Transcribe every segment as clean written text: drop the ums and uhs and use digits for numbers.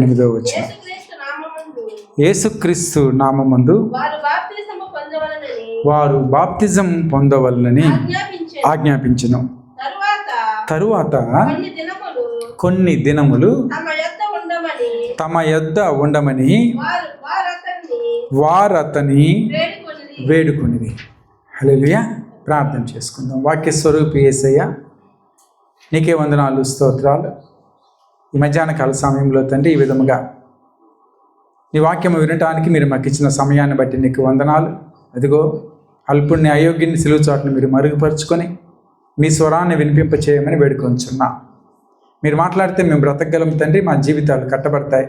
8వ వచనం. యేసుక్రీస్తు నామమందు వారు బాప్తిజం పొందవలనని ఆజ్ఞాపించెను. తరువాత కొన్ని దినములు తమ యొద్ద ఉండమని వారతని వేడుకొనిది. హల్లెలూయా. ప్రార్థన చేసుకుందాం. వాక్య స్వరూపి యేసయ్య, నీకే వందనాలు, స్తోత్రాలు. ఈ మధ్యాహ్న కాల సమయంలో తండ్రి, ఈ విధముగా నీ వాక్యము వినటానికి మీరు మాకు ఇచ్చిన సమయాన్ని బట్టి నీకు వందనాలు. అదిగో అల్పుణ్ణి అయోగ్యుని సిలువ చాటును మీరు మరుగుపరుచుకొని మీ స్వరాన్ని వినిపింపచేయమని వేడుకొంచున్నా. మీరు మాట్లాడితే మేము బ్రతకగలం తండ్రి, మా జీవితాలు కట్టబడతాయి.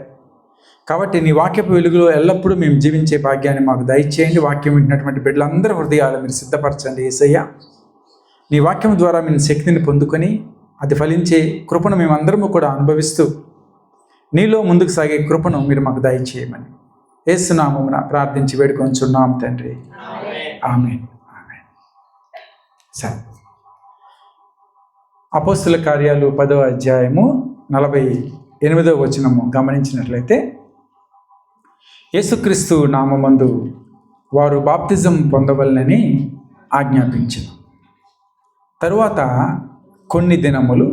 కాబట్టి నీ వాక్యపు వెలుగులో ఎల్లప్పుడూ మేము జీవించే భాగ్యాన్ని మాకు దయచేయండి. వాక్యం వింటున్నటువంటి బిడ్డలందరూ హృదయాలు మీరు సిద్ధపరచండి యేసయ్య. నీ వాక్యం ద్వారా మేము శక్తిని పొందుకొని అది ఫలించే కృపను మేమందరము కూడా అనుభవిస్తూ నీలో ముందుకు సాగే కృపను మీరు మాకు దయచేయమని యేసు నామమున ప్రార్థించి వేడుకొంచున్నాం తండ్రి. ఆమేన్. ఆమేన్. సరే, అపోస్తుల కార్యాలు 10వ అధ్యాయము 48వ వచనము గమనించినట్లయితే, యేసుక్రీస్తు నామమందు వారు బాప్తిజం పొందవలనని ఆజ్ఞాపించెను. తరువాత కొన్ని దినములు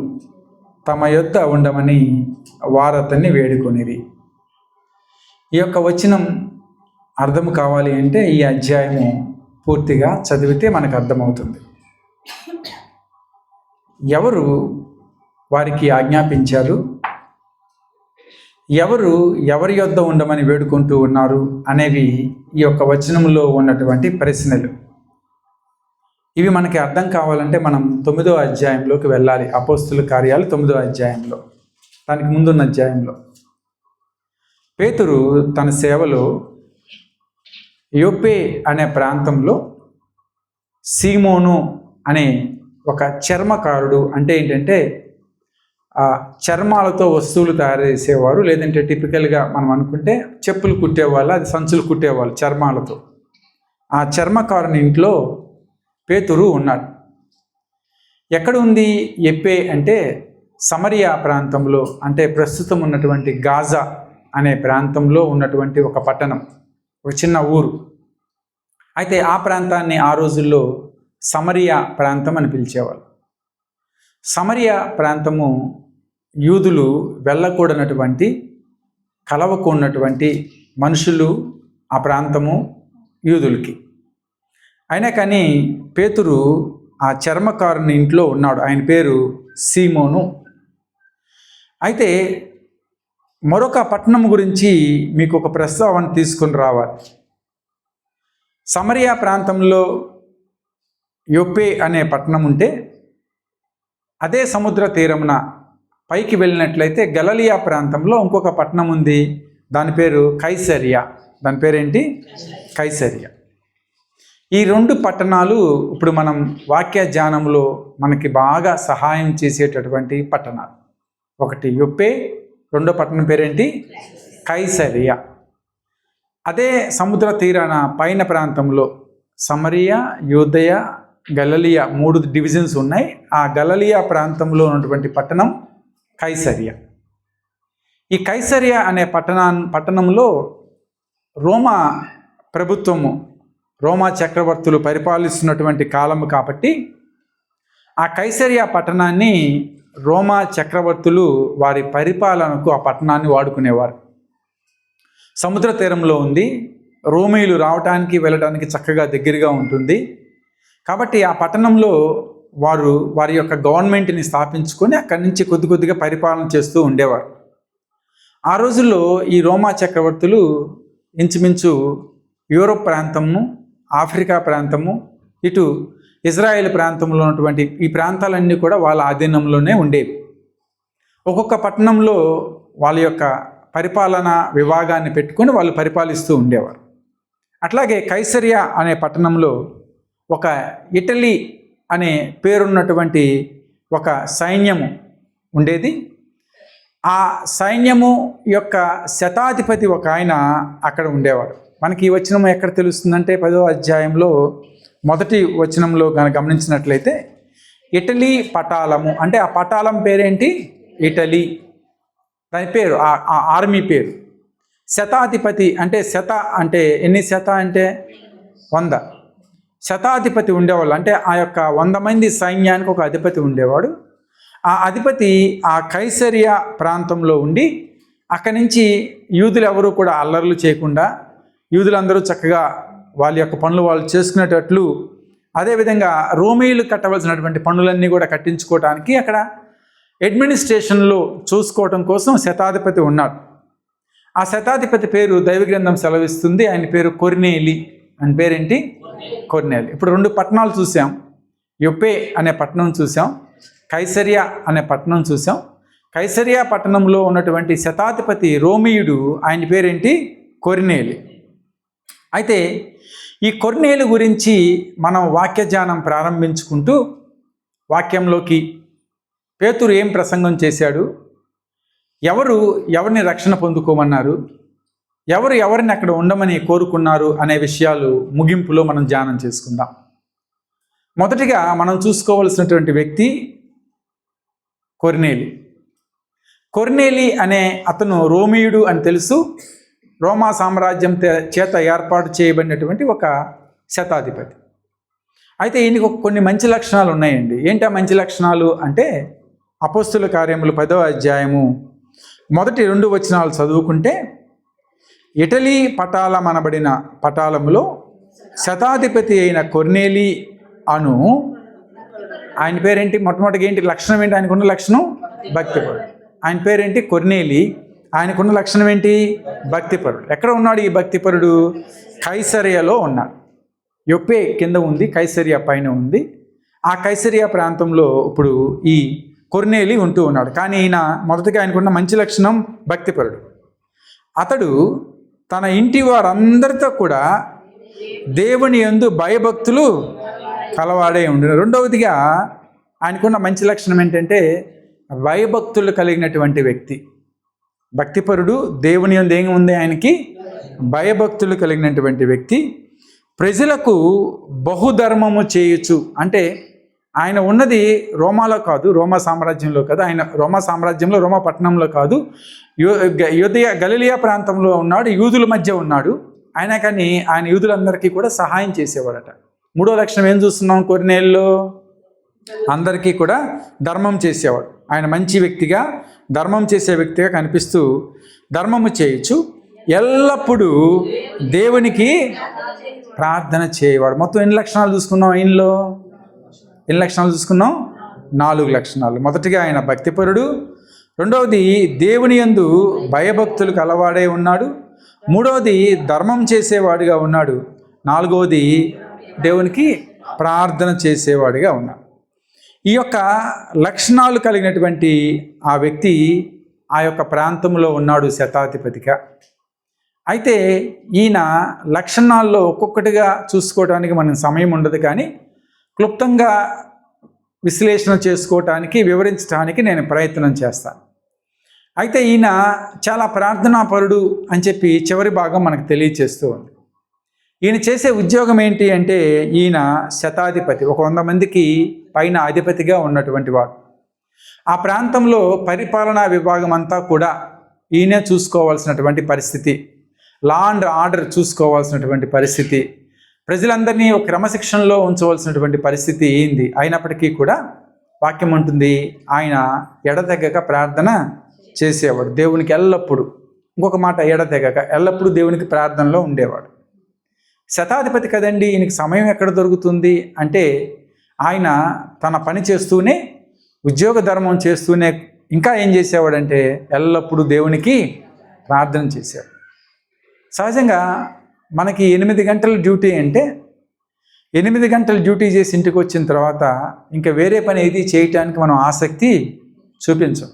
తమ యొద్ద ఉండమని వారతన్ని వేడుకొనిరి. ఈ యొక్క వచనం అర్థం కావాలి అంటే ఈ అధ్యాయము పూర్తిగా చదివితే మనకు అర్థమవుతుంది. ఎవరు వారికి ఆజ్ఞాపించారు, ఎవరి యొద్ద ఉండమని వేడుకుంటూ ఉన్నారు అనేవి ఈ యొక్క వచనంలో ఉన్నటువంటి ప్రశ్నలు. ఇవి మనకి అర్థం కావాలంటే మనం 9వ అధ్యాయంలోకి వెళ్ళాలి. అపోస్తుల కార్యాలు 9వ అధ్యాయంలో, దానికి ముందున్న అధ్యాయంలో పేతురు తన సేవలో యోప్పే అనే ప్రాంతంలో సీమోను అనే ఒక చర్మకారుడు, అంటే ఏంటంటే చర్మాలతో వస్తువులు తయారు చేసేవారు, లేదంటే టిపికల్గా మనం అనుకుంటే చెప్పులు కుట్టేవాళ్ళు, అది సంచులు కుట్టేవాళ్ళు చర్మాలతో. ఆ చర్మకారుని ఇంట్లో పేతురు ఉన్నాడు. ఎక్కడ ఉంది యొప్పే అంటే సమరియా ప్రాంతంలో, అంటే ప్రస్తుతం ఉన్నటువంటి గాజా అనే ప్రాంతంలో ఉన్నటువంటి ఒక పట్టణం, ఒక చిన్న ఊరు. అయితే ఆ ప్రాంతాన్ని ఆ రోజుల్లో సమరియా ప్రాంతం అని పిలిచేవాళ్ళు. సమరియా ప్రాంతము యూదులు వెళ్ళకూడనటువంటి, కలవకూడనటువంటి మనుషులు ఆ ప్రాంతము యూదులకి. అయినా కానీ పేతురు ఆ చర్మకారుని ఇంట్లో ఉన్నాడు. ఆయన పేరు సీమోను. అయితే మరొక పట్టణం గురించి మీకు ఒక ప్రస్తావన తీసుకుని రావాలి. సమరియా ప్రాంతంలో యొప్పే అనే పట్టణం ఉంటే, అదే సముద్ర తీరమున పైకి వెళ్ళినట్లయితే గలిలయ ప్రాంతంలో ఇంకొక పట్టణం ఉంది. దాని పేరు కైసరియా. దాని పేరేంటి? కైసరియా. ఈ రెండు పట్టణాలు ఇప్పుడు మనం వాక్య ధ్యానంలో మనకి బాగా సహాయం చేసేటటువంటి పట్టణాలు. ఒకటి యొప్పే, రెండో పట్టణం పేరేంటి? కైసరియా. అదే సముద్ర తీరాన పైన ప్రాంతంలో సమరియా, యూదయ, గలిలయ 3 డివిజన్స్ ఉన్నాయి. ఆ గలిలయ ప్రాంతంలో ఉన్నటువంటి పట్టణం కైసరియా. ఈ కైసరియా అనే పట్టణంలో రోమా ప్రభుత్వము, రోమా చక్రవర్తులు పరిపాలిస్తున్నటువంటి కాలము కాబట్టి ఆ కైసరియా పట్టణాన్ని రోమా చక్రవర్తులు వారి పరిపాలనకు ఆ పట్టణాన్ని వాడుకునేవారు. సముద్ర తీరంలో ఉంది. రోమీయులు రావటానికి వెళ్ళడానికి చక్కగా దగ్గరగా ఉంటుంది. కాబట్టి ఆ పట్టణంలో వారి యొక్క గవర్నమెంట్ని స్థాపించుకొని అక్కడి నుంచి కొద్ది కొద్దిగా పరిపాలన చేస్తూ ఉండేవారు. ఆ రోజుల్లో ఈ రోమా చక్రవర్తులు ఇంచుమించు యూరోప్ ప్రాంతము, ఆఫ్రికా ప్రాంతము, ఇటు ఇజ్రాయెల్ ప్రాంతంలో ఉన్నటువంటి ఈ ప్రాంతాలన్నీ కూడా వాళ్ళ ఆధీనంలోనే ఉండేవి. ఒక్కొక్క పట్టణంలో వాళ్ళ యొక్క పరిపాలన విభాగాన్ని పెట్టుకొని వాళ్ళు పరిపాలిస్తూ ఉండేవారు. అట్లాగే కైసరియా అనే పట్టణంలో ఒక ఇటలీ అనే పేరున్నటువంటి ఒక సైన్యము ఉండేది. ఆ సైన్యము యొక్క శతాధిపతి ఒక ఆయన అక్కడ ఉండేవాడు. మనకి ఈ వచనం ఎక్కడ తెలుస్తుందంటే 10వ అధ్యాయంలో మొదటి వచనంలో గమనించినట్లయితే ఇటలీ పటాలము, అంటే ఆ పటాలం పేరేంటి? ఇటలీ. దాని పేరు, ఆ ఆర్మీ పేరు. శతాధిపతి అంటే శత అంటే ఎన్ని, శత అంటే 100. శతాధిపతి ఉండేవాళ్ళు, అంటే ఆ యొక్క 100 మంది సైన్యానికి ఒక అధిపతి ఉండేవాడు. ఆ అధిపతి ఆ కైసరియా ప్రాంతంలో ఉండి అక్కడి నుంచి యూదులు ఎవరు కూడా అల్లర్లు చేయకుండా, యూదులందరూ చక్కగా వాళ్ళ యొక్క పనులు వాళ్ళు చేసుకునేటట్లు, అదేవిధంగా రోమీయులు కట్టవలసినటువంటి పనులన్నీ కూడా కట్టించుకోవడానికి అక్కడ అడ్మినిస్ట్రేషన్లో చూసుకోవటం కోసం శతాధిపతి ఉన్నాడు. ఆ శతాధిపతి పేరు దైవ గ్రంథం సెలవిస్తుంది, ఆయన పేరు కొర్నేలి. ఆయన పేరేంటి? కొర్నేలి. ఇప్పుడు 2 పట్టణాలు చూసాం. యొప్పే అనే పట్టణం చూసాం, కైసరియా అనే పట్టణం చూసాం. కైసరియా పట్టణంలో ఉన్నటువంటి శతాధిపతి రోమీయుడు, ఆయన పేరేంటి? కొర్నేలి. అయితే ఈ కొర్నేలి గురించి మనం వాక్యధ్యానం ప్రారంభించుకుంటూ వాక్యంలోకి పేతురు ఏం ప్రసంగం చేశాడు, ఎవరిని రక్షణ పొందుకోమన్నారు, ఎవరిని అక్కడ ఉండమని కోరుకున్నారు అనే విషయాలు ముగింపులో మనం ధ్యానం చేసుకుందాం. మొదటిగా మనం చూసుకోవలసినటువంటి వ్యక్తి కొర్నేలి. కొర్నేలి అనే అతను రోమీయుడు అని తెలుసు. రోమా సామ్రాజ్యం చేత ఏర్పాటు చేయబడినటువంటి ఒక శతాధిపతి. అయితే ఈయనకు కొన్ని మంచి లక్షణాలు ఉన్నాయండి. ఏంటి ఆ మంచి లక్షణాలు అంటే, అపోస్తుల కార్యములు 10వ అధ్యాయము మొదటి 2 వచనాలు చదువుకుంటే, ఇటలీ పటాలమనబడిన పటాలంలో శతాధిపతి అయిన కొర్నేలి అను, ఆయన పేరేంటి? మొట్టమొదటిగా ఏంటి లక్షణం ఏంటి? ఆయనకున్న లక్షణం భక్తిపరుడు. ఆయన పేరేంటి? కొర్నేలి. ఆయనకున్న లక్షణం ఏంటి? భక్తిపరుడు. ఎక్కడ ఉన్నాడు ఈ భక్తిపరుడు? కైసరియలో ఉన్నాడు. యొప్పే కింద ఉంది, కైసరియా పైన ఉంది. ఆ కైసరియా ప్రాంతంలో ఇప్పుడు ఈ కొర్నేలి ఉంటూ ఉన్నాడు. కానీ ఈయన మొదటిగా ఆయనకున్న మంచి లక్షణం భక్తిపరుడు. అతడు తన ఇంటి వారందరితో కూడా దేవుని యందు భయభక్తులు కలవాడే ఉండిన. రెండవదిగా ఆయనకున్న మంచి లక్షణం ఏంటంటే భయభక్తులు కలిగినటువంటి వ్యక్తి. భక్తిపరుడు, దేవుని యందు ఏమి ఉంది? ఆయనకి భయభక్తులు కలిగినటువంటి వ్యక్తి. ప్రజలకు బహుధర్మము చేయొచ్చు. అంటే ఆయన ఉన్నది రోమాలో కాదు, రోమా సామ్రాజ్యంలో కాదు. ఆయన రోమా సామ్రాజ్యంలో, రోమా పట్టణంలో కాదు, గలిలియా ప్రాంతంలో ఉన్నాడు, యూదుల మధ్య ఉన్నాడు. అయినా కానీ ఆయన యూదులందరికీ కూడా సహాయం చేసేవాడట. 3వ లక్షణం ఏం చూస్తున్నాం కొర్నేలిలో? అందరికీ కూడా ధర్మం చేసేవాడు. ఆయన మంచి వ్యక్తిగా, ధర్మం చేసే వ్యక్తిగా కనిపిస్తూ ధర్మము చేయొచ్చు, ఎల్లప్పుడూ దేవునికి ప్రార్థన చేయవాడు. మొత్తం ఎన్ని లక్షణాలు చూసుకున్నాం ఆయనలో? ఎన్ని లక్షణాలు చూసుకున్నాం? 4 లక్షణాలు. మొదటిగా ఆయన భక్తిపరుడు, రెండవది దేవుని యందు భయభక్తులు కలవాడే ఉన్నాడు, మూడవది ధర్మం చేసేవాడిగా ఉన్నాడు, నాలుగవది దేవునికి ప్రార్థన చేసేవాడిగా ఉన్నాడు. ఈ యొక్క లక్షణాలు కలిగినటువంటి ఆ వ్యక్తి ఆ యొక్క ప్రాంతంలో ఉన్నాడు శతాధిపతిగా. అయితే ఈయన లక్షణాల్లో ఒక్కొక్కటిగా చూసుకోవడానికి మనం సమయం ఉండదు, కానీ క్లుప్తంగా విశ్లేషణ చేసుకోవటానికి, వివరించడానికి నేను ప్రయత్నం చేస్తాను. అయితే ఈయన చాలా ప్రార్థనాపరుడు అని చెప్పి చివరి భాగం మనకు తెలియచేస్తూ ఉంది. ఈయన చేసే ఉద్యోగం ఏంటి అంటే, ఈయన శతాధిపతి, ఒక 100 మందికి పైన అధిపతిగా ఉన్నటువంటి వాడు. ఆ ప్రాంతంలో పరిపాలనా విభాగం అంతా కూడా ఈయనే చూసుకోవాల్సినటువంటి పరిస్థితి, లా అండ్ ఆర్డర్ చూసుకోవాల్సినటువంటి పరిస్థితి, ప్రజలందరినీ ఒక క్రమశిక్షణలో ఉంచవలసినటువంటి పరిస్థితి ఏంది. అయినప్పటికీ కూడా వాక్యం ఉంటుంది, ఆయన ఎడతెగక ప్రార్థన చేసేవాడు. దేవునికి ఎల్లప్పుడూ, ఇంకొక మాట, ఎడతెగక ఎల్లప్పుడూ దేవునికి ప్రార్థనలో ఉండేవాడు. శతాధిపతి కదండి, ఈయనకి సమయం ఎక్కడ దొరుకుతుంది అంటే, ఆయన తన పని చేస్తూనే, ఉద్యోగ ధర్మం చేస్తూనే ఇంకా ఏం చేసేవాడంటే ఎల్లప్పుడూ దేవునికి ప్రార్థన చేశాడు. సహజంగా మనకి 8 గంటల డ్యూటీ అంటే, 8 గంటల డ్యూటీ చేసి ఇంటికి వచ్చిన తర్వాత ఇంకా వేరే పని ఏది చేయటానికి మనం ఆసక్తి చూపించం.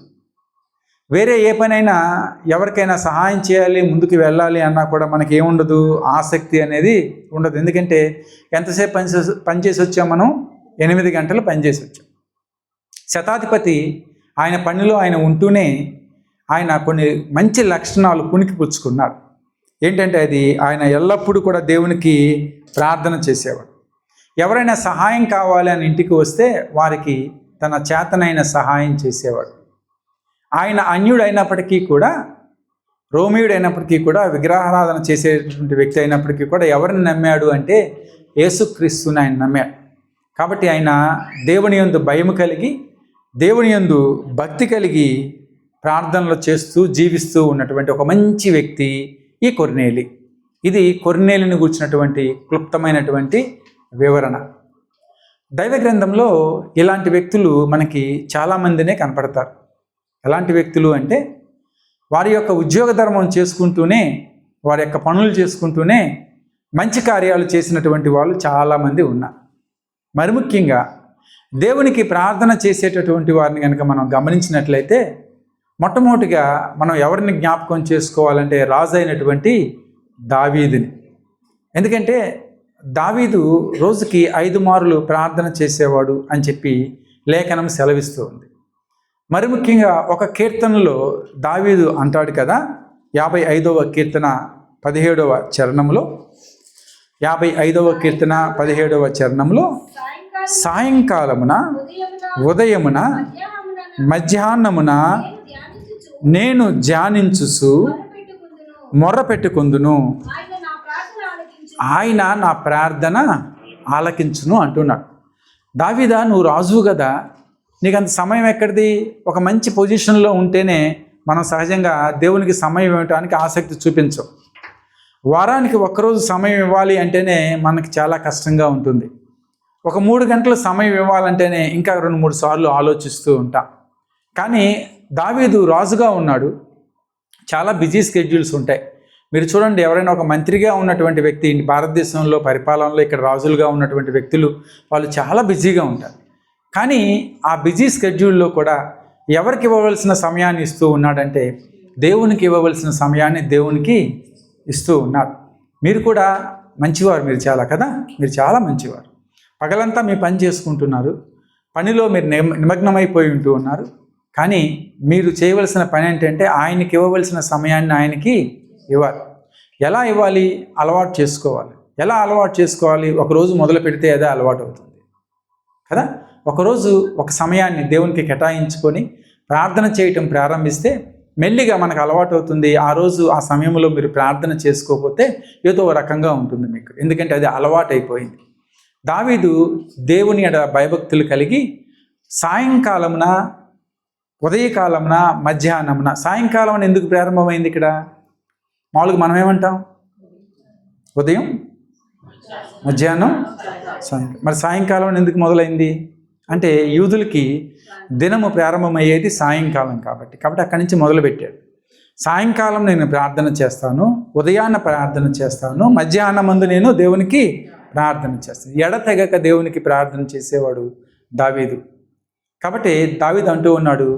వేరే ఏ పనైనా, ఎవరికైనా సహాయం చేయాలి, ముందుకు వెళ్ళాలి అన్నా కూడా మనకి ఏముండదు, ఆసక్తి అనేది ఉండదు. ఎందుకంటే ఎంతసేపు పనిచేసి వచ్చాం మనం? 8 గంటలు పనిచేసి వచ్చాం. శతాధిపతి ఆయన పనిలో ఆయన ఉంటూనే ఆయన కొన్ని మంచి లక్షణాలు పుణికిపుచ్చుకున్నాడు. ఏంటంటే అది, ఆయన ఎల్లప్పుడూ కూడా దేవునికి ప్రార్థన చేసేవాడు. ఎవరైనా సహాయం కావాలి అని ఇంటికి వస్తే వారికి తన చేతనైన సహాయం చేసేవాడు. ఆయన అన్యుడు అయినప్పటికీ కూడా, రోమియుడు అయినప్పటికీ కూడా, విగ్రహారాధన చేసేటువంటి వ్యక్తి అయినప్పటికీ కూడా ఎవరిని నమ్మాడు అంటే యేసుక్రీస్తుని ఆయన నమ్మాడు. కాబట్టి ఆయన దేవుని యందు భయం కలిగి, దేవుని యందు భక్తి కలిగి ప్రార్థనలు చేస్తూ జీవిస్తూ ఉన్నటువంటి ఒక మంచి వ్యక్తి ఈ కొర్నేలి. ఇది కొర్నేలిని గురించినటువంటి క్లుప్తమైనటువంటి వివరణ. దైవ గ్రంథంలో ఇలాంటి వ్యక్తులు మనకి చాలామందినే కనపడతారు. ఎలాంటి వ్యక్తులు అంటే వారి యొక్క ఉద్యోగ ధర్మం చేసుకుంటూనే, వారి యొక్క పనులు చేసుకుంటూనే మంచి కార్యాలు చేసినటువంటి వాళ్ళు చాలామంది ఉన్నారు. మరి ముఖ్యంగా దేవునికి ప్రార్థన చేసేటటువంటి వారిని కనుక మనం గమనించినట్లయితే మొట్టమొదటిగా మనం ఎవరిని జ్ఞాపకం చేసుకోవాలంటే రాజు అయినటువంటి దావీదుని. ఎందుకంటే దావీదు రోజుకి 5 మార్లు ప్రార్థన చేసేవాడు అని చెప్పి లేఖనం సెలవిస్తూ ఉంది. మరి ముఖ్యంగా ఒక కీర్తనలో దావీదు అంటాడు కదా, 55వ కీర్తన 17వ చరణంలో, 55వ కీర్తన 17వ చరణంలో, సాయంకాలమున, ఉదయమున, మధ్యాహ్నమున నేను ధ్యానించుచు మొర్ర పెట్టుకుందును, ఆయన నా ప్రార్థన ఆలకించును అంటున్నాడు. దావీదా, నువ్వు రాజువు కదా, నీకు అంత సమయం ఎక్కడిది? ఒక మంచి పొజిషన్లో ఉంటేనే మనం సహజంగా దేవునికి సమయం ఇవ్వడానికి ఆసక్తి చూపించం. వారానికి ఒక్కరోజు సమయం ఇవ్వాలి అంటేనే మనకి చాలా కష్టంగా ఉంటుంది. ఒక 3 గంటల సమయం ఇవ్వాలంటేనే ఇంకా 2-3 సార్లు ఆలోచిస్తూ ఉంటాం. కానీ దావీదు రాజుగా ఉన్నాడు, చాలా బిజీ స్కెడ్యూల్స్ ఉంటాయి. మీరు చూడండి, ఎవరైనా ఒక మంత్రిగా ఉన్నటువంటి వ్యక్తి భారతదేశంలో పరిపాలనలో ఇక్కడ రాజులుగా ఉన్నటువంటి వ్యక్తులు వాళ్ళు చాలా బిజీగా ఉంటారు. కానీ ఆ బిజీ స్కెడ్యూల్లో కూడా ఎవరికి ఇవ్వవలసిన సమయాన్ని ఇస్తూ ఉన్నాడంటే దేవునికి ఇవ్వవలసిన సమయాన్ని దేవునికి ఇస్తూ ఉన్నాడు. మీరు కూడా మంచివారు, మీరు చాలా కదా, మీరు చాలా మంచివారు. పగలంతా మీ పని చేసుకుంటున్నారు, పనిలో మీరు నిమగ్నమైపోయి ఉంటూ ఉన్నారు. కానీ మీరు చేయవలసిన పని ఏంటంటే ఆయనకి ఇవ్వవలసిన సమయాన్ని ఆయనకి ఇవ్వాలి. ఎలా ఇవ్వాలి? అలవాటు చేసుకోవాలి. ఎలా అలవాటు చేసుకోవాలి? ఒకరోజు మొదలు పెడితే అదే అలవాటు అవుతుంది కదా. ఒకరోజు ఒక సమయాన్ని దేవునికి కేటాయించుకొని ప్రార్థన చేయటం ప్రారంభిస్తే మెల్లిగా మనకు అలవాటు అవుతుంది. ఆ రోజు ఆ సమయంలో మీరు ప్రార్థన చేసుకోకపోతే ఏదో రకంగా ఉంటుంది మీకు, ఎందుకంటే అది అలవాటు అయిపోయింది. దావీదు దేవుని భయభక్తులు కలిగి సాయంకాలమున, ఉదయకాలమున, మధ్యాహ్నమున, సాయంకాలం ఎందుకు ప్రారంభమైంది ఇక్కడ? మామూలుగా మనం ఏమంటాం? ఉదయం, మధ్యాహ్నం, సాయంకాలం. మరి సాయంకాలం ఎందుకు మొదలైంది అంటే యూదులకి దినము ప్రారంభమయ్యేది సాయంకాలం కాబట్టి అక్కడి నుంచి మొదలుపెట్టాడు. సాయంకాలం నేను ప్రార్థన చేస్తాను, ఉదయాన్న ప్రార్థన చేస్తాను, మధ్యాహ్నం ముందు నేను దేవునికి ప్రార్థన చేస్తాను. ఎడతెగక దేవునికి ప్రార్థన చేసేవాడు దావీదు. కాబట్టి దావీదు అంటూ ఉన్నాడు,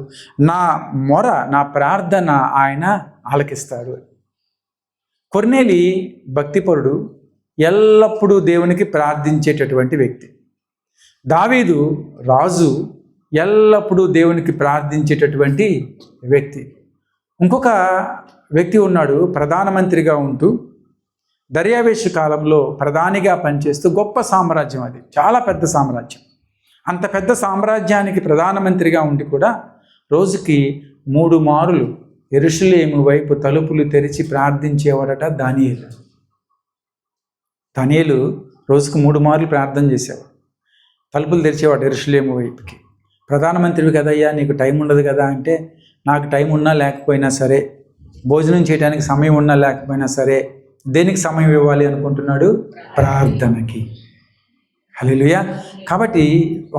నా మొర, నా ప్రార్థన ఆయన ఆలకిస్తాడు. కొర్నేలి భక్తిపరుడు, ఎల్లప్పుడూ దేవునికి ప్రార్థించేటటువంటి వ్యక్తి. దావీదు రాజు, ఎల్లప్పుడూ దేవునికి ప్రార్థించేటటువంటి వ్యక్తి. ఇంకొక వ్యక్తి ఉన్నాడు, ప్రధానమంత్రిగా ఉంటూ దర్యావేషు కాలంలో ప్రధానిగా పనిచేస్తూ, గొప్ప సామ్రాజ్యం, అది చాలా పెద్ద సామ్రాజ్యం. అంత పెద్ద సామ్రాజ్యానికి ప్రధానమంత్రిగా ఉండి కూడా రోజుకి 3 మారులు యెరూషలేము వైపు తలుపులు తెరిచి ప్రార్థించేవాడట దానియేలు. దానియేలు రోజుకు 3 మార్లు ప్రార్థన చేసేవాడు, తలుపులు తెరిచేవాడు యెరూషలేము వైపుకి. ప్రధానమంత్రివి కదయ్యా, నీకు టైం ఉండదు కదా అంటే, నాకు టైం ఉన్నా లేకపోయినా సరే, భోజనం చేయడానికి సమయం ఉన్నా లేకపోయినా సరే, దేనికి సమయం ఇవ్వాలి అనుకుంటున్నాడు? ప్రార్థనకి. హల్లెలూయా. కాబట్టి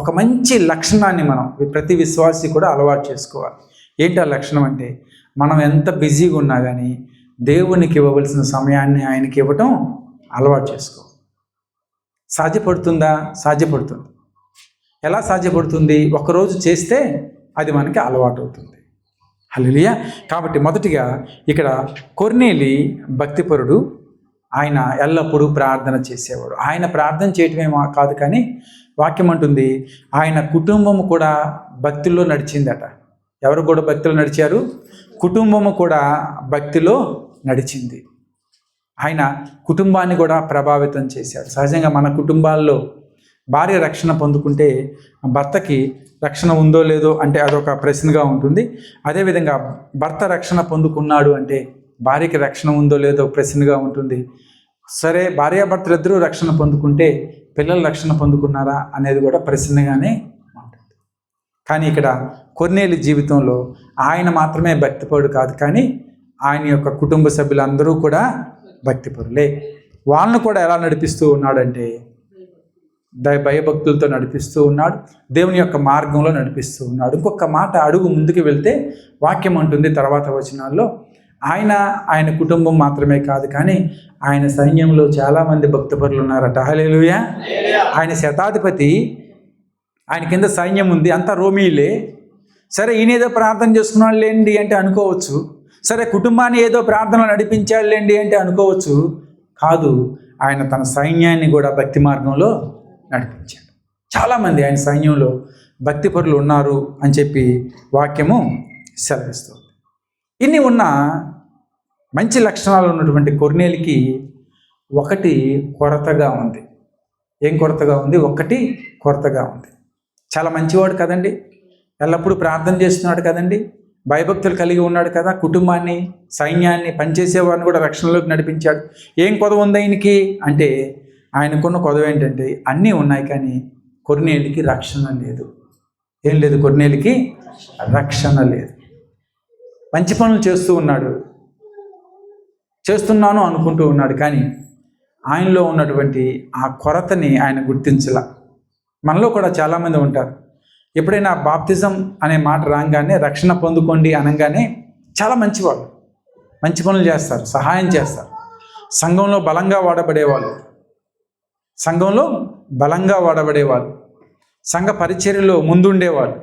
ఒక మంచి లక్షణాన్ని మనం ప్రతి విశ్వాసి కూడా అలవాటు చేసుకోవాలి. ఏంటి ఆ లక్షణం అంటే, మనం ఎంత బిజీగా ఉన్నా కానీ దేవునికి ఇవ్వవలసిన సమయాన్ని ఆయనకి ఇవ్వటం అలవాటు చేసుకో. సాధ్యపడుతుందా? సాధ్యపడుతుంది. ఎలా సాధ్యపడుతుంది? ఒకరోజు చేస్తే అది మనకి అలవాటు అవుతుంది. హల్లెలూయా. కాబట్టి మొదటిగా ఇక్కడ కొర్నేలి భక్తిపరుడు, ఆయన ఎల్లప్పుడూ ప్రార్థన చేసేవాడు. ఆయన ప్రార్థన చేయటమేమో కాదు కానీ వాక్యం అంటుంది ఆయన కుటుంబము కూడా భక్తిలో నడిచిందట. ఎవరు కూడా భక్తిలో నడిచారు? కుటుంబము కూడా భక్తిలో నడిచింది. ఆయన కుటుంబాన్ని కూడా ప్రభావితం చేశాడు. సహజంగా మన కుటుంబాల్లో భార్య రక్షణ పొందుకుంటే భర్తకి రక్షణ ఉందో లేదో అంటే అదొక ప్రశ్నగా ఉంటుంది. అదేవిధంగా భర్త రక్షణ పొందుకున్నాడు అంటే భార్యకి రక్షణ ఉందో లేదో ప్రశ్నగా ఉంటుంది. సరే, భార్యాభర్తలు ఇద్దరూ రక్షణ పొందుకుంటే పిల్లలు రక్షణ పొందుకున్నారా అనేది కూడా ప్రశ్నగానే ఉంటుంది. కానీ ఇక్కడ కొర్నేలి జీవితంలో ఆయన మాత్రమే భక్తిపరుడు కాదు, కానీ ఆయన యొక్క కుటుంబ సభ్యులందరూ కూడా భక్తిపరులే. వాళ్ళను కూడా ఎలా నడిపిస్తూ ఉన్నాడంటే భయభక్తులతో నడిపిస్తూ ఉన్నాడు, దేవుని యొక్క మార్గంలో నడిపిస్తూ ఉన్నాడు. ఇంకొక మాట అడుగు ముందుకు వెళ్తే వాక్యం అంటుంది తర్వాత వచనాల్లో, ఆయన కుటుంబం మాత్రమే కాదు కానీ ఆయన సైన్యంలో చాలామంది భక్తిపరులు ఉన్నారట. హల్లెలూయా. ఆయన శతాధిపతి, ఆయన కింద సైన్యం ఉంది, అంతా రోమీలే. సరే, ఈయన ఏదో ప్రార్థన చేసుకున్నాడు లేండి అంటే అనుకోవచ్చు. సరే, కుటుంబాన్ని ఏదో ప్రార్థనలో నడిపించాడు లేండి అంటే అనుకోవచ్చు. కాదు, ఆయన తన సైన్యాన్ని కూడా భక్తి మార్గంలో నడిపించాడు. చాలామంది ఆయన సైన్యంలో భక్తిపరులు ఉన్నారు అని చెప్పి వాక్యము సెలవిస్తుంది. ఇన్ని ఉన్న మంచి లక్షణాలు ఉన్నటువంటి కొర్నేలికి ఒకటి కొరతగా ఉంది. ఏం కొరతగా ఉంది? ఒకటి కొరతగా ఉంది. చాలా మంచివాడు కదండి, ఎల్లప్పుడూ ప్రార్థన చేస్తున్నాడు కదండి, భయభక్తులు కలిగి ఉన్నాడు కదా, కుటుంబాన్ని సైన్యాన్ని పనిచేసేవాడిని కూడా రక్షణలోకి నడిపించాడు. ఏం కొదవ ఉంది ఆయనకి అంటే, ఆయనకున్న కొదవ ఏంటంటే అన్నీ ఉన్నాయి కానీ కొర్నేలికి రక్షణ లేదు. ఏం లేదు? కొర్నేలికి రక్షణ లేదు. మంచి పనులు చేస్తున్నాను అనుకుంటూ ఉన్నాడు, కానీ ఆయనలో ఉన్నటువంటి ఆ కొరతని ఆయన గుర్తించల. మనలో కూడా చాలామంది ఉంటారు, ఎప్పుడైనా బాప్తిజం అనే మాట రాగానే రక్షణ పొందుకోండి అనగానే చాలా మంచివాళ్ళు, మంచి పనులు చేస్తారు, సహాయం చేస్తారు, సంఘంలో బలంగా వాడబడేవాళ్ళు, సంఘ పరిచర్యలో ముందుండేవాళ్ళు,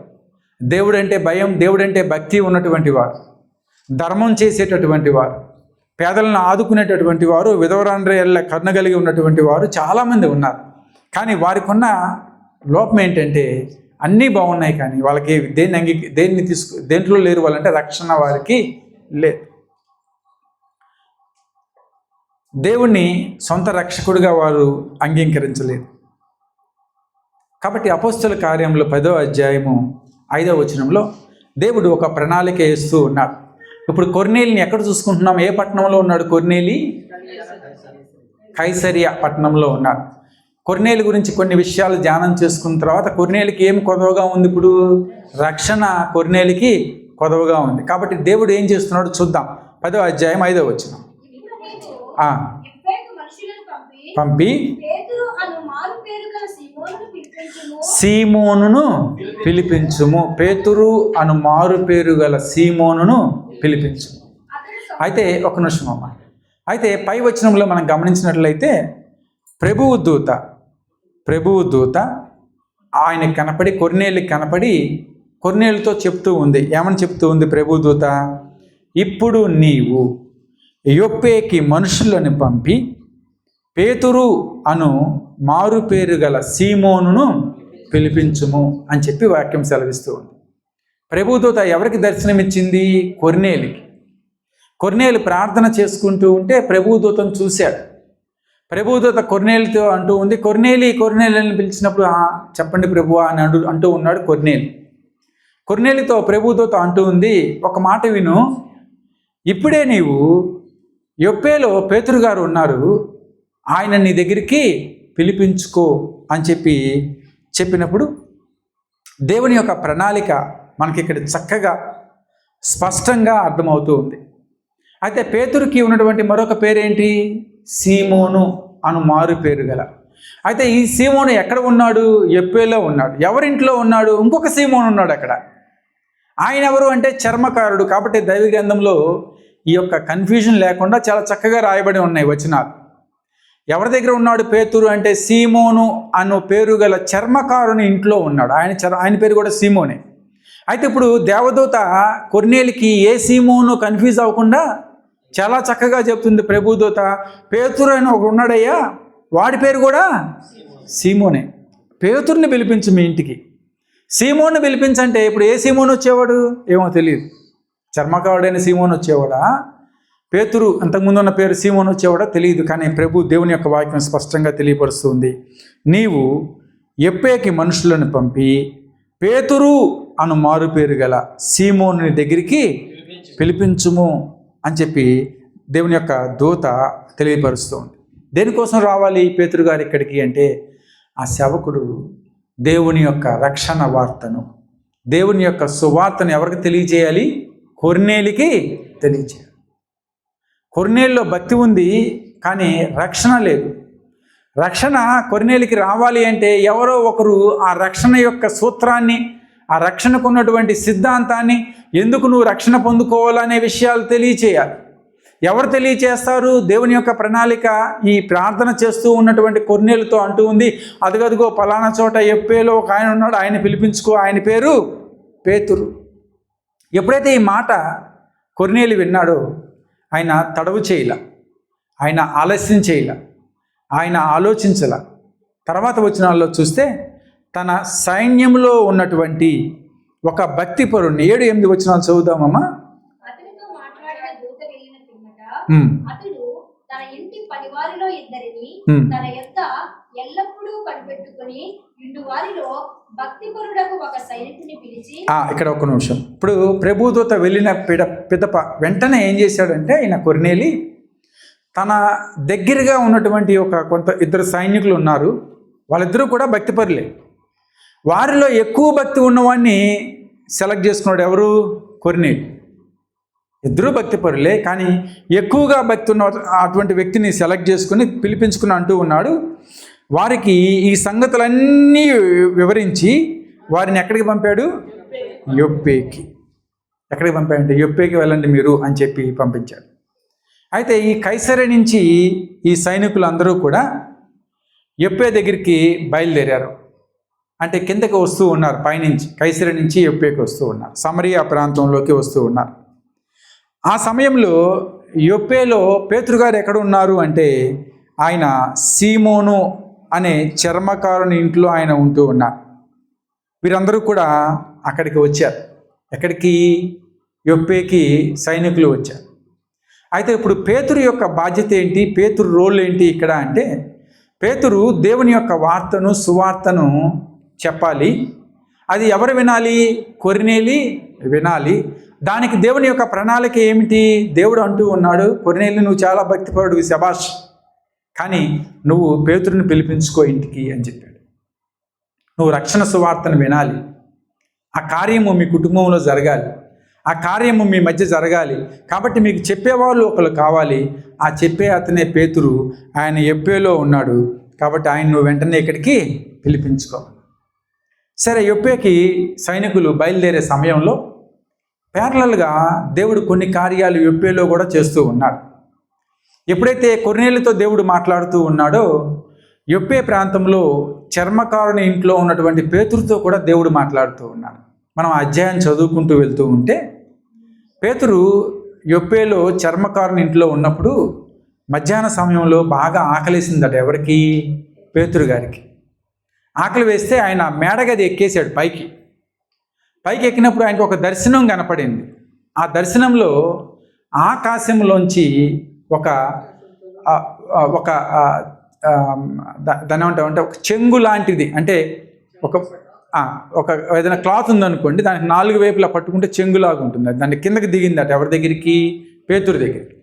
దేవుడంటే భయం, దేవుడంటే భక్తి ఉన్నటువంటి వారు, ధర్మం చేసేటటువంటి వారు, పేదలను ఆదుకునేటటువంటి వారు, విధవరాండ్రేళ్ళ కరుణ కలిగి ఉన్నటువంటి వారు చాలామంది ఉన్నారు. కానీ వారికి ఉన్న లోపం ఏంటంటే అన్నీ బాగున్నాయి కానీ వాళ్ళకి దేంట్లో లేరు వాళ్ళంటే రక్షణ వారికి లేదు. దేవుణ్ణి సొంత రక్షకుడిగా వారు అంగీకరించలేదు. కాబట్టి అపోస్తల కార్యంలో 10వ అధ్యాయము 5వ వచనంలో దేవుడు ఒక ప్రణాళిక వేస్తూ ఉన్నాడు. ఇప్పుడు కొర్నేలిని ఎక్కడ చూసుకుంటున్నాం? ఏ పట్టణంలో ఉన్నాడు కొర్నేలి? కైసరియా పట్టణంలో ఉన్నాడు. కొర్నేలి గురించి కొన్ని విషయాలు ధ్యానం చేసుకున్న తర్వాత కొర్నేలికి ఏం కొదవగా ఉంది? ఇప్పుడు రక్షణ కొర్నేలికి కొదవగా ఉంది. కాబట్టి దేవుడు ఏం చేస్తున్నాడు చూద్దాం. 10వ అధ్యాయం 5వ వచనం. పంపి సీమోనును పిలిపించుము. పేతురు అను మారు పేరు గల సీమోనును పిలిపించుము. అయితే ఒక నిమిషం అమ్మ. అయితే పై వచనంలో మనం గమనించినట్లయితే ప్రభువు దూత ఆయన కనపడి కొర్నేలికి కనపడి కొర్నేలితో చెప్తూ ఉంది. ఏమని చెప్తూ ఉంది ప్రభువు దూత? ఇప్పుడు నీవు యొప్పేకి మనుషులను పంపి పేతురు అను మారు పేరు గల సీమోనును పిలిపించుము అని చెప్పి వాక్యం సెలవిస్తూ ఉంది. ప్రభుదూత ఎవరికి దర్శనమిచ్చింది? కొర్నేలికి. కొర్నేలి ప్రార్థన చేసుకుంటూ ఉంటే ప్రభుదూతను చూశాడు. ప్రభుదూత కొర్నేలితో అంటూ ఉంది, కొర్నేలిని పిలిచినప్పుడు చెప్పండి ప్రభువా అని అంటూ ఉన్నాడు కొర్నేలితో ప్రభుదూత అంటూ ఉంది, ఒక మాట విను, ఇప్పుడే నీవు యొప్పేలో పేతురు గారు ఉన్నారు, ఆయన నీ దగ్గరికి పిలిపించుకో అని చెప్పినప్పుడు దేవుని యొక్క ప్రణాళిక మనకి ఇక్కడ చక్కగా స్పష్టంగా అర్థమవుతూ ఉంది. అయితే పేతురుకి ఉన్నటువంటి మరొక పేరేంటి? సీమోను అను మారు పేరు గల. అయితే ఈ సీమోను ఎక్కడ ఉన్నాడు? యొప్పేలో ఉన్నాడు. ఎవరింట్లో ఉన్నాడు? ఇంకొక సీమోను ఉన్నాడు అక్కడ. ఆయన ఎవరు అంటే చర్మకారుడు. కాబట్టి దైవ గ్రంథంలో ఈ యొక్క కన్ఫ్యూజన్ లేకుండా చాలా చక్కగా రాయబడి ఉన్నాయి వచనాలు. ఎవరి దగ్గర ఉన్నాడు పేతురు అంటే సీమోను అను పేరు గల చర్మకారుని ఇంట్లో ఉన్నాడు. ఆయన పేరు కూడా సీమోనే. అయితే ఇప్పుడు దేవదూత కొర్నేలికి ఏ సీమోను కన్ఫ్యూజ్ అవ్వకుండా చాలా చక్కగా చెప్తుంది ప్రభుదూత, పేతురు అని ఒకడు ఉన్నాడయ్యా, వాడి పేరు కూడా సీమోనే, పేతుర్ని పిలిపించు మీ ఇంటికి. సీమోను పిలిపించంటే ఇప్పుడు ఏ సీమోను వచ్చేవాడు ఏమో తెలియదు. చర్మకారుడైన సీమోను వచ్చేవాడా, పేతురు అంతకుముందు ఉన్న పేరు సీమోను వచ్చేవాడా తెలియదు. కానీ ప్రభు దేవుని యొక్క వాక్యం స్పష్టంగా తెలియపరుస్తుంది, నీవు యొప్పేకి మనుషులను పంపి పేతురు అను మారు పేరు గల సీమోనుని దగ్గరికి పిలిపించుము అని చెప్పి దేవుని యొక్క దూత తెలియపరుస్తుంది. దేనికోసం రావాలి పేతురు గారు ఇక్కడికి అంటే, ఆ సేవకుడు దేవుని యొక్క రక్షణ వార్తను, దేవుని యొక్క సువార్తను ఎవరికి తెలియజేయాలి? కొర్నేలికి తెలియజేయాలి. కొర్నేలిలో భక్తి ఉంది కానీ రక్షణ లేదు. రక్షణ కొర్నేలికి రావాలి అంటే ఎవరో ఒకరు ఆ రక్షణ యొక్క సూత్రాన్ని, ఆ రక్షణకు ఉన్నటువంటి సిద్ధాంతాన్ని, ఎందుకు నువ్వు రక్షణ పొందుకోవాలనే విషయాలు తెలియచేయాలి. ఎవరు తెలియచేస్తారు? దేవుని యొక్క ప్రణాళిక ఈ ప్రార్థన చేస్తూ ఉన్నటువంటి కొర్నేలుతో అంటూ ఉంది, అదిగదిగో పలానా చోట యొప్పేలో ఒక ఆయన ఉన్నాడు, ఆయన పిలిపించుకో, ఆయన పేరు పేతురు. ఎప్పుడైతే ఈ మాట కొర్నేలి విన్నాడో ఆయన తడవు చేయల, ఆయన ఆలస్యం చేయల, ఆయన ఆలోచించల. తర్వాత వచనాల్లో చూస్తే తన సైన్యంలో ఉన్నటువంటి ఒక భక్తిపరుని 7-8 వచనాలు చదువుదామమ్మా. అతడు తన ఇంటి పనివారిలో ఇద్దరిని తన యొద్ద ఎల్లప్పుడూ కనిపెట్టుకుని ఇండు వారిలో భక్తిపరుడకు ఒక సైనికుని పిలిచి. ఇక్కడ ఒక నిమిషం. ఇప్పుడు ప్రభుదూత వెళ్ళిన పిదప వెంటనే ఏం చేశాడంటే, ఆయన కొర్నేలి తన దగ్గరగా ఉన్నటువంటి కొంత ఇద్దరు సైనికులు ఉన్నారు, వాళ్ళిద్దరూ కూడా భక్తిపరులే. వారిలో ఎక్కువ భక్తి ఉన్నవాడిని సెలెక్ట్ చేసుకున్నాడు. ఎవరు? కొర్నేలి. ఇద్దరూ భక్తిపరులే కానీ ఎక్కువగా భక్తి ఉన్న అటువంటి వ్యక్తిని సెలెక్ట్ చేసుకుని పిలిపించుకుని అంటూ ఉన్నాడు. వారికి ఈ సంగతులన్నీ వివరించి వారిని ఎక్కడికి పంపాడు? యొప్పేకి. ఎక్కడికి పంపాడంటే, యొప్పేకి వెళ్ళండి మీరు అని చెప్పి పంపించాడు. అయితే ఈ కైసరే నుంచి ఈ సైనికులందరూ కూడా యొప్పే దగ్గరికి బయలుదేరారు. అంటే కిందకి వస్తూ ఉన్నారు, పైనుంచి కైసరే నుంచి యొప్పేకి వస్తూ ఉన్నారు, సమరియా ప్రాంతంలోకి వస్తూ ఉన్నారు. ఆ సమయంలో యొప్పేలో పేతురు గారు ఎక్కడ ఉన్నారు అంటే, ఆయన సీమోను అనే చర్మకారుని ఇంట్లో ఆయన ఉంటూ ఉన్నారు. వీరందరూ కూడా అక్కడికి వచ్చారు. ఎక్కడికి? యొప్పేకి సైనికులు వచ్చారు. అయితే ఇప్పుడు పేతురు యొక్క బాధ్యత ఏంటి, పేతురు రోల్ ఏంటి ఇక్కడ అంటే, పేతురు దేవుని యొక్క వార్తను, సువార్తను చెప్పాలి. అది ఎవరు వినాలి? కొర్నేలి వినాలి. దానికి దేవుని యొక్క ప్రణాళిక ఏమిటి? దేవుడు అంటూ ఉన్నాడు, కొర్నేలి నువ్వు చాలా భక్తిపరుడు, శబాష్, కానీ నువ్వు పేతురుని పిలిపించుకో ఇంటికి అని చెప్పాడు. నువ్వు రక్షణ సువార్తను వినాలి, ఆ కార్యము మీ కుటుంబంలో జరగాలి, ఆ కార్యము మీ మధ్య జరగాలి. కాబట్టి మీకు చెప్పేవాళ్ళు ఒకరు కావాలి. ఆ చెప్పే అతనే పేతురు. ఆయన యొప్పేలో ఉన్నాడు కాబట్టి ఆయన నువ్వు వెంటనే ఇక్కడికి పిలిపించుకో. సరే, యొప్పేకి సైనికులు బయలుదేరే సమయంలో ప్యారలల్గా దేవుడు కొన్ని కార్యాలు యొప్పేలో కూడా చేస్తూ ఉన్నాడు. ఎప్పుడైతే కొర్నేలితో దేవుడు మాట్లాడుతూ ఉన్నాడో, యొప్పే ప్రాంతంలో చర్మకారుని ఇంట్లో ఉన్నటువంటి పేతురుతో కూడా దేవుడు మాట్లాడుతూ ఉన్నాడు. మనం అధ్యాయం చదువుకుంటూ వెళ్తూ ఉంటే, పేతురు యొప్పేలో చర్మకారుని ఇంట్లో ఉన్నప్పుడు మధ్యాహ్న సమయంలో బాగా ఆకలేసిందట. ఎవరికి? పేతురు గారికి. ఆకలి వేస్తే ఆయన మేడగది ఎక్కేశాడు పైకి. ఎక్కినప్పుడు ఆయనకు ఒక దర్శనం కనపడింది. ఆ దర్శనంలో ఆకాశంలోంచి దాని ఏమంటామంటే ఒక చెంగు లాంటిది, అంటే ఒక ఏదైనా క్లాత్ ఉందనుకోండి, దానికి 4 వైపులా పట్టుకుంటే చెంగులాగా ఉంటుంది. దాన్ని కిందకి దిగిందట. ఎవరి దగ్గరికి? పేతురు దగ్గరికి.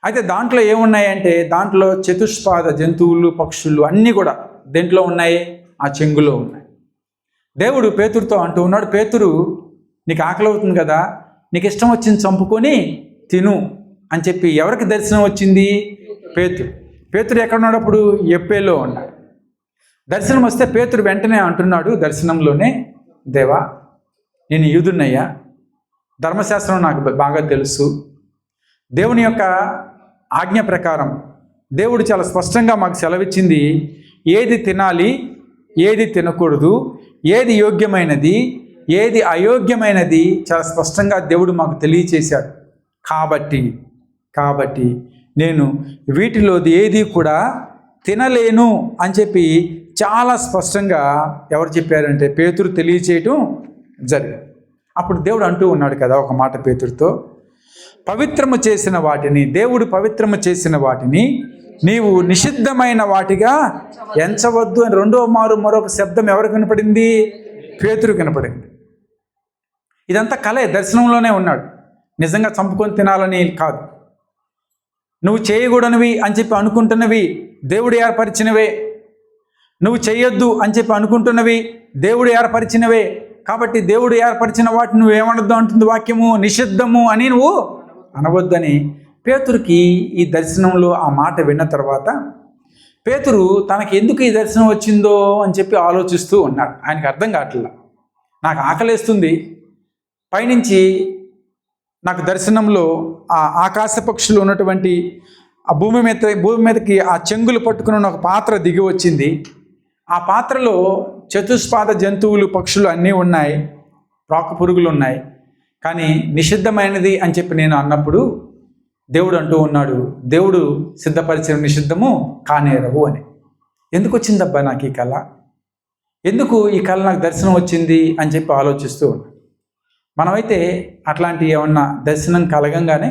అయితే దాంట్లో ఏమున్నాయంటే, దాంట్లో చతుష్పాద జంతువులు, పక్షులు అన్నీ కూడా దేంట్లో ఉన్నాయి? ఆ చెంగులో ఉన్నాయి. దేవుడు పేతురుతో అంటూ ఉన్నాడు, పేతురు నీకు ఆకలి అవుతుంది కదా, నీకు ఇష్టం వచ్చింది చంపుకొని తిను అని చెప్పి. ఎవరికి దర్శనం వచ్చింది? పేతురు ఎక్కడ ఉన్నాడు అప్పుడు? యొప్పేలో ఉన్నాడు. దర్శనం వస్తే పేతురు వెంటనే అంటున్నాడు దర్శనంలోనే, దేవా నేను యూదున్నయ్యా, ధర్మశాస్త్రం నాకు బాగా తెలుసు, దేవుని యొక్క ఆజ్ఞ ప్రకారం దేవుడు చాలా స్పష్టంగా మాకు సెలవిచ్చింది, ఏది తినాలి, ఏది తినకూడదు, ఏది యోగ్యమైనది, ఏది అయోగ్యమైనది చాలా స్పష్టంగా దేవుడు మాకు తెలియచేశాడు. కాబట్టి నేను వీటిలోది ఏది కూడా తినలేను అని చెప్పి చాలా స్పష్టంగా ఎవరు చెప్పారంటే పేతురు తెలియచేయటం జరిగింది. అప్పుడు దేవుడు అంటూ ఉన్నాడు కదా ఒక మాట పేతురుతో, పవిత్రము చేసిన వాటిని, దేవుడు పవిత్రము చేసిన వాటిని నీవు నిషిద్ధమైన వాటిగా ఎంచవద్దు అని రెండో మారు మరొక శబ్దం ఎవరికి వినపడింది? పేతురుకు వినపడింది. ఇదంతా కలే, దర్శనంలోనే ఉన్నాడు. నిజంగా చంపుకొని తినాలని కాదు. నువ్వు చేయకూడనివి అని చెప్పి అనుకుంటున్నవి దేవుడు ఏర్పరిచినవే, నువ్వు చేయొద్దు అని చెప్పి అనుకుంటున్నవి దేవుడు ఏర్పరిచినవే. కాబట్టి దేవుడు ఏర్పరిచిన వాటిని నువ్వేమనొద్దు అంటుంది వాక్యము, నిషిద్ధము అని నువ్వు అనవద్దని. పేతురుకి ఈ దర్శనంలో ఆ మాట విన్న తర్వాత పేతురు తనకి ఎందుకు ఈ దర్శనం వచ్చిందో అని చెప్పి ఆలోచిస్తూ ఉన్నాడు. ఆయనకు అర్థం కావట్లేదు. నాకు ఆకలేస్తుంది, పైనుంచి నాకు దర్శనంలో ఆ ఆకాశ పక్షులు ఉన్నటువంటి ఆ భూమి మీదకి ఆ చెంగులు పట్టుకున్న ఒక పాత్ర దిగి వచ్చింది. ఆ పాత్రలో చతుష్పాద జంతువులు, పక్షులు అన్నీ ఉన్నాయి, రాకు పురుగులు ఉన్నాయి. కానీ నిషిద్ధమైనది అని చెప్పి నేను అన్నప్పుడు దేవుడు అంటూ ఉన్నాడు, దేవుడు సిద్ధపరిచిన నిషిద్ధము కానేరవు అని. ఎందుకు వచ్చిందబ్బా నాకు ఈ కళ, ఎందుకు ఈ కళ నాకు దర్శనం వచ్చింది అని చెప్పి ఆలోచిస్తూ ఉన్నాడు. మనమైతే అట్లాంటి ఏమన్నా దర్శనం కలగంగానే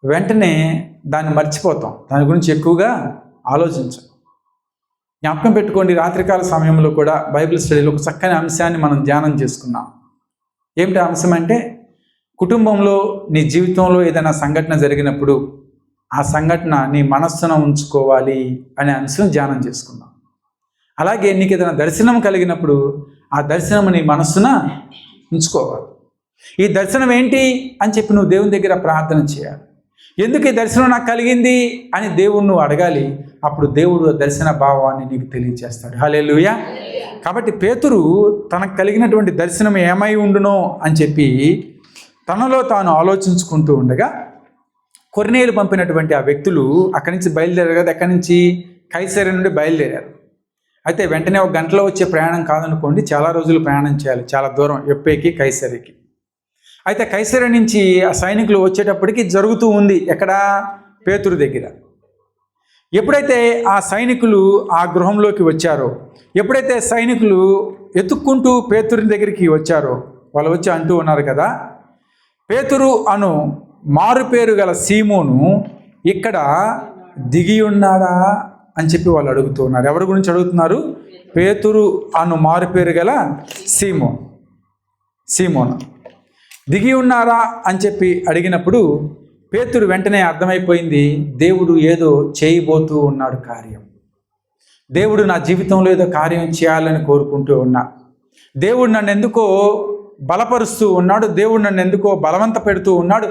వెంటనే దాన్ని మర్చిపోతాం, దాని గురించి ఎక్కువగా ఆలోచించాం. జ్ఞాపకం పెట్టుకోండి, రాత్రికాల సమయంలో కూడా బైబిల్ స్టడీలో ఒక చక్కని అంశాన్ని మనం ధ్యానం చేసుకున్నాం. ఏమిటి అంశం అంటే, కుటుంబంలో నీ జీవితంలో ఏదైనా సంఘటన జరిగినప్పుడు ఆ సంఘటన నీ మనస్సున ఉంచుకోవాలి అనే అంశం ధ్యానం చేసుకున్నాం. అలాగే నీకు ఏదైనా దర్శనం కలిగినప్పుడు ఆ దర్శనం నీ మనస్సున ఉంచుకోవాలి. ఈ దర్శనం ఏంటి అని చెప్పి నువ్వు దేవుని దగ్గర ప్రార్థన చేయాలి. ఎందుకు ఈ దర్శనం నాకు కలిగింది అని దేవుణ్ణి నువ్వు అడగాలి. అప్పుడు దేవుడు దర్శన భావాన్ని నీకు తెలియజేస్తాడు. హల్లెలూయా. కాబట్టి పేతురు తనకు కలిగినటువంటి దర్శనం ఏమై ఉండునో అని చెప్పి తనలో తాను ఆలోచించుకుంటూ ఉండగా కొర్నేలు పంపినటువంటి ఆ వ్యక్తులు అక్కడి నుంచి బయలుదేరారు కదా, ఎక్కడి నుంచి? కైసరయ నుండి బయలుదేరారు. అయితే వెంటనే ఒక గంటలో వచ్చే ప్రయాణం కాదనుకోండి, చాలా రోజులు ప్రయాణం చేయాలి, చాలా దూరం, యొప్పేకి కైసరయకి. అయితే కైసరయ నుంచి ఆ సైనికులు వచ్చేటప్పటికి జరుగుతూ ఉంది ఎక్కడ? పేతురు దగ్గర. ఎప్పుడైతే ఆ సైనికులు ఆ గృహంలోకి వచ్చారో, ఎప్పుడైతే సైనికులు ఎత్తుక్కుంటూ పేతురు దగ్గరికి వచ్చారో, వాళ్ళు వచ్చి అంటూ ఉన్నారు కదా, పేతురు అను మారుపేరు గల సీమోను ఇక్కడ దిగి ఉన్నాడా అని చెప్పి వాళ్ళు అడుగుతూ ఉన్నారు. ఎవరి గురించి అడుగుతున్నారు? పేతురు అను మారుపేరు గల సీమోను దిగి ఉన్నారా అని చెప్పి అడిగినప్పుడు పేతురు వెంటనే అర్థమైపోయింది, దేవుడు ఏదో చేయబోతూ ఉన్నాడు కార్యం. దేవుడు నా జీవితంలో ఏదో కార్యం చేయాలని కోరుకుంటూ ఉన్నా. దేవుడు నన్ను ఎందుకో బలపరుస్తూ ఉన్నాడు, దేవుడు నన్ను ఎందుకో బలవంత పెడుతూ ఉన్నాడు,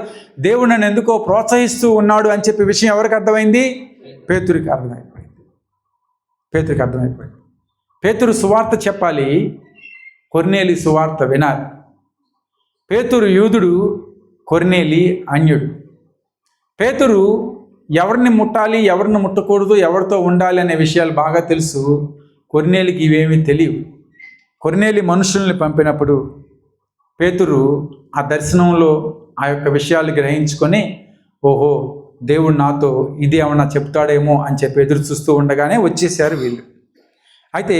దేవుడు నన్ను ఎందుకో ప్రోత్సహిస్తూ ఉన్నాడు అని చెప్పి విషయం ఎవరికి అర్థమైంది? పేతురికి అర్థమైపోయింది. పేతురు సువార్త చెప్పాలి, కొర్నేలి సువార్త వినాలి. పేతురు యూదుడు, కొర్నేలి అన్యుడు. పేతురు ఎవరిని ముట్టాలి, ఎవరిని ముట్టకూడదు, ఎవరితో ఉండాలి అనే విషయాలు బాగా తెలుసు. కొర్నేలికి ఇవేమీ తెలియవు. కొర్నేలి మనుషుల్ని పంపినప్పుడు పేతురు ఆ దర్శనంలో ఆ యొక్క విషయాలు గ్రహించుకొని, ఓహో దేవుడు నాతో ఇది ఏమన్నా చెప్తాడేమో అని చెప్పి ఎదురు చూస్తూ ఉండగానే వచ్చేసారు వీళ్ళు. అయితే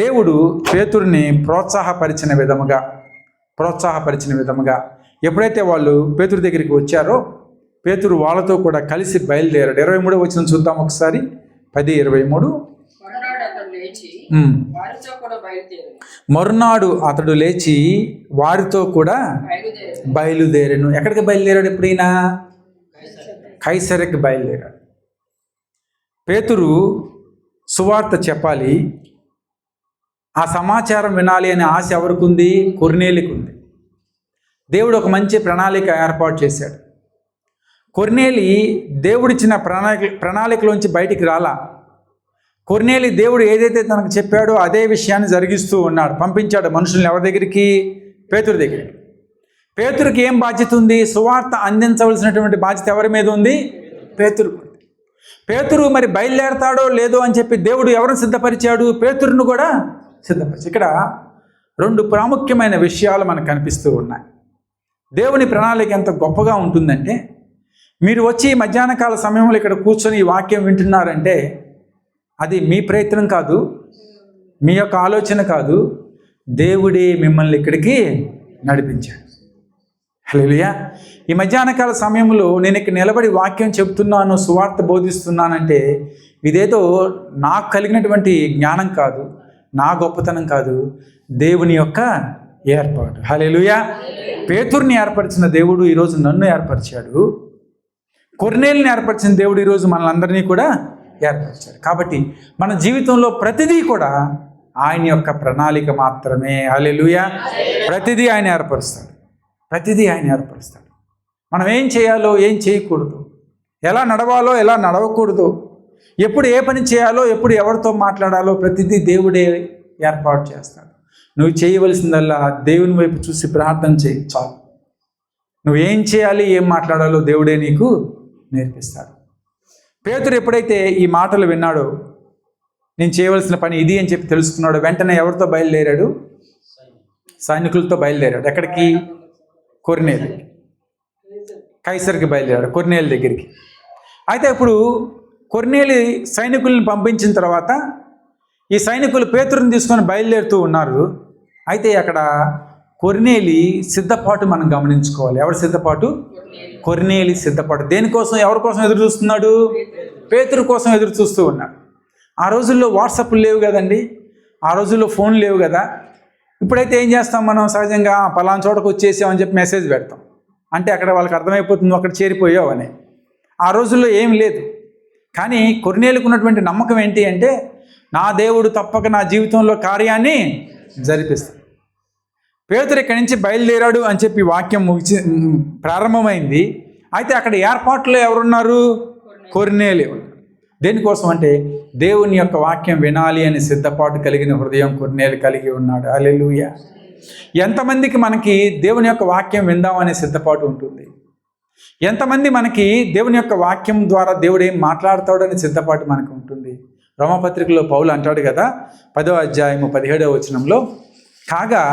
దేవుడు పేతురుని ప్రోత్సాహపరిచిన విధముగా ఎప్పుడైతే వాళ్ళు పేతురు దగ్గరికి వచ్చారో పేతురు వాళ్ళతో కూడా కలిసి బయలుదేరాడు. 23వ వచనం చూద్దాం ఒకసారి. 10:23. మరునాడు అతడు లేచి వారితో కూడా బయలుదేరాను. ఎక్కడికి బయలుదేరాడు? ఎప్పుడైనా కైసరకి బయలుదేరాడు. పేతురు సువార్త చెప్పాలి, ఆ సమాచారం వినాలి అనే ఆశ ఎవరికి ఉంది? కొర్నేలికి ఉంది. దేవుడు ఒక మంచి ప్రణాళిక ఏర్పాటు చేశాడు. కొర్నేలి దేవుడిచ్చిన ప్రణాళికలోంచి బయటికి రాలా. కొర్నేలి దేవుడు ఏదైతే తనకు చెప్పాడో అదే విషయాన్ని జరిగిస్తూ ఉన్నాడు. పంపించాడు మనుషుల్ని ఎవరి దగ్గరికి? పేతురు దగ్గరికి. పేతురుకి ఏం బాధ్యత ఉంది? సువార్త అందించవలసినటువంటి బాధ్యత ఎవరి మీద ఉంది? పేతురు. పేతురు మరి బయలుదేరతాడో లేదో అని చెప్పి దేవుడు ఎవరిని సిద్ధపరిచాడు? పేతురును కూడా సిద్ధపరిచాడు. ఇక్కడ 2 ప్రాముఖ్యమైన విషయాలు మనకు కనిపిస్తూ ఉన్నాయి. దేవుని ప్రణాళిక ఎంత గొప్పగా ఉంటుందంటే, మీరు వచ్చి మధ్యాహ్న కాల సమయంలో ఇక్కడ కూర్చొని ఈ వాక్యం వింటున్నారంటే అది మీ ప్రయత్నం కాదు, మీ యొక్క ఆలోచన కాదు, దేవుడే మిమ్మల్ని ఇక్కడికి నడిపించాడు. హల్లెలూయా. ఈ మధ్యాహ్నకాల సమయంలో నేను ఇక్కడ నిలబడి వాక్యం చెప్తున్నాను, సువార్త బోధిస్తున్నానంటే ఇదేదో నాకు కలిగినటువంటి జ్ఞానం కాదు, నా గొప్పతనం కాదు, దేవుని యొక్క ఏర్పాటు. హల్లెలూయా. పేతురుని ఏర్పరిచిన దేవుడు ఈరోజు నన్ను ఏర్పరిచాడు. కొర్నేలుని ఏర్పరిచిన దేవుడు ఈరోజు మనలందరినీ కూడా ఏర్పరిచాడు. కాబట్టి మన జీవితంలో ప్రతిదీ కూడా ఆయన యొక్క ప్రణాళిక మాత్రమే. హల్లెలూయా. ప్రతిదీ ఆయన ఏర్పరుస్తాడు, ప్రతిదీ ఆయన ఏర్పరుస్తాడు. మనం ఏం చేయాలో ఏం చేయకూడదు, ఎలా నడవాలో ఎలా నడవకూడదు, ఎప్పుడు ఏ పని చేయాలో ఎప్పుడు ఎవరితో మాట్లాడాలో ప్రతిదీ దేవుడే ఏర్పాటు చేస్తాడు. నువ్వు చేయవలసిందల్లా దేవుని వైపు చూసి ప్రార్థన చేయి చాలు. నువ్వు ఏం చేయాలి ఏం మాట్లాడాలో దేవుడే నీకు నేర్పిస్తాడు. పేతురు ఎప్పుడైతే ఈ మాటలు విన్నాడో, నేను చేయవలసిన పని ఇది అని చెప్పి తెలుసుకున్నాడు, వెంటనే ఎవరితో బయలుదేరాడు? సైనికులతో బయలుదేరాడు. ఎక్కడికి? కొర్నేలు, కైసర్కి బయలుదేరాడు, కొర్నేలు దగ్గరికి. అయితే ఇప్పుడు కొర్నేలి సైనికుల్ని పంపించిన తర్వాత ఈ సైనికులు పేతురుని తీసుకొని బయలుదేరుతూ ఉన్నారు. అయితే అక్కడ కొర్నేలి సిద్ధపాటు మనం గమనించుకోవాలి. ఎవరి సిద్ధపాటు? కొర్నేలి సిద్ధపాటు. దేనికోసం, ఎవరి కోసం ఎదురు చూస్తున్నాడు? పేతురు కోసం ఎదురు చూస్తూ ఉన్నాడు. ఆ రోజుల్లో వాట్సాప్లు లేవు కదండి, ఆ రోజుల్లో ఫోన్ లేవు కదా. ఇప్పుడైతే ఏం చేస్తాం మనం? సహజంగా పలానా చోటకు వచ్చేసామని చెప్పి మెసేజ్ పెడతాం, అంటే అక్కడ వాళ్ళకి అర్థమైపోతుంది అక్కడ చేరిపోయావు అని. ఆ రోజుల్లో ఏం లేదు. కానీ కొర్నేలుకు ఉన్నటువంటి నమ్మకం ఏంటి అంటే, నా దేవుడు తప్పక నా జీవితంలో కార్యాన్ని జరిపిస్తాడు. పేతురు ఇక్కడి నుంచి బయలుదేరాడు అని చెప్పి వాక్యం ప్రారంభమైంది. అయితే అక్కడ ఏర్పాట్లో ఎవరున్నారు? కొర్నేలు. దేనికోసం అంటే దేవుని యొక్క వాక్యం వినాలి అని సిద్ధపాటు కలిగిన హృదయం కొర్నేలు కలిగి ఉన్నాడు. హల్లెలూయా. ఎంతమందికి మనకి దేవుని యొక్క వాక్యం విందామనే సిద్ధపాటు ఉంటుంది? ఎంతమంది మనకి దేవుని యొక్క వాక్యం ద్వారా దేవుడు ఏం మాట్లాడతాడని సిద్ధపాటు మనకు ఉంటుంది? రోమపత్రికలో పౌలు అంటాడు కదా, 10వ అధ్యాయము 17వ వచనంలో, కాగా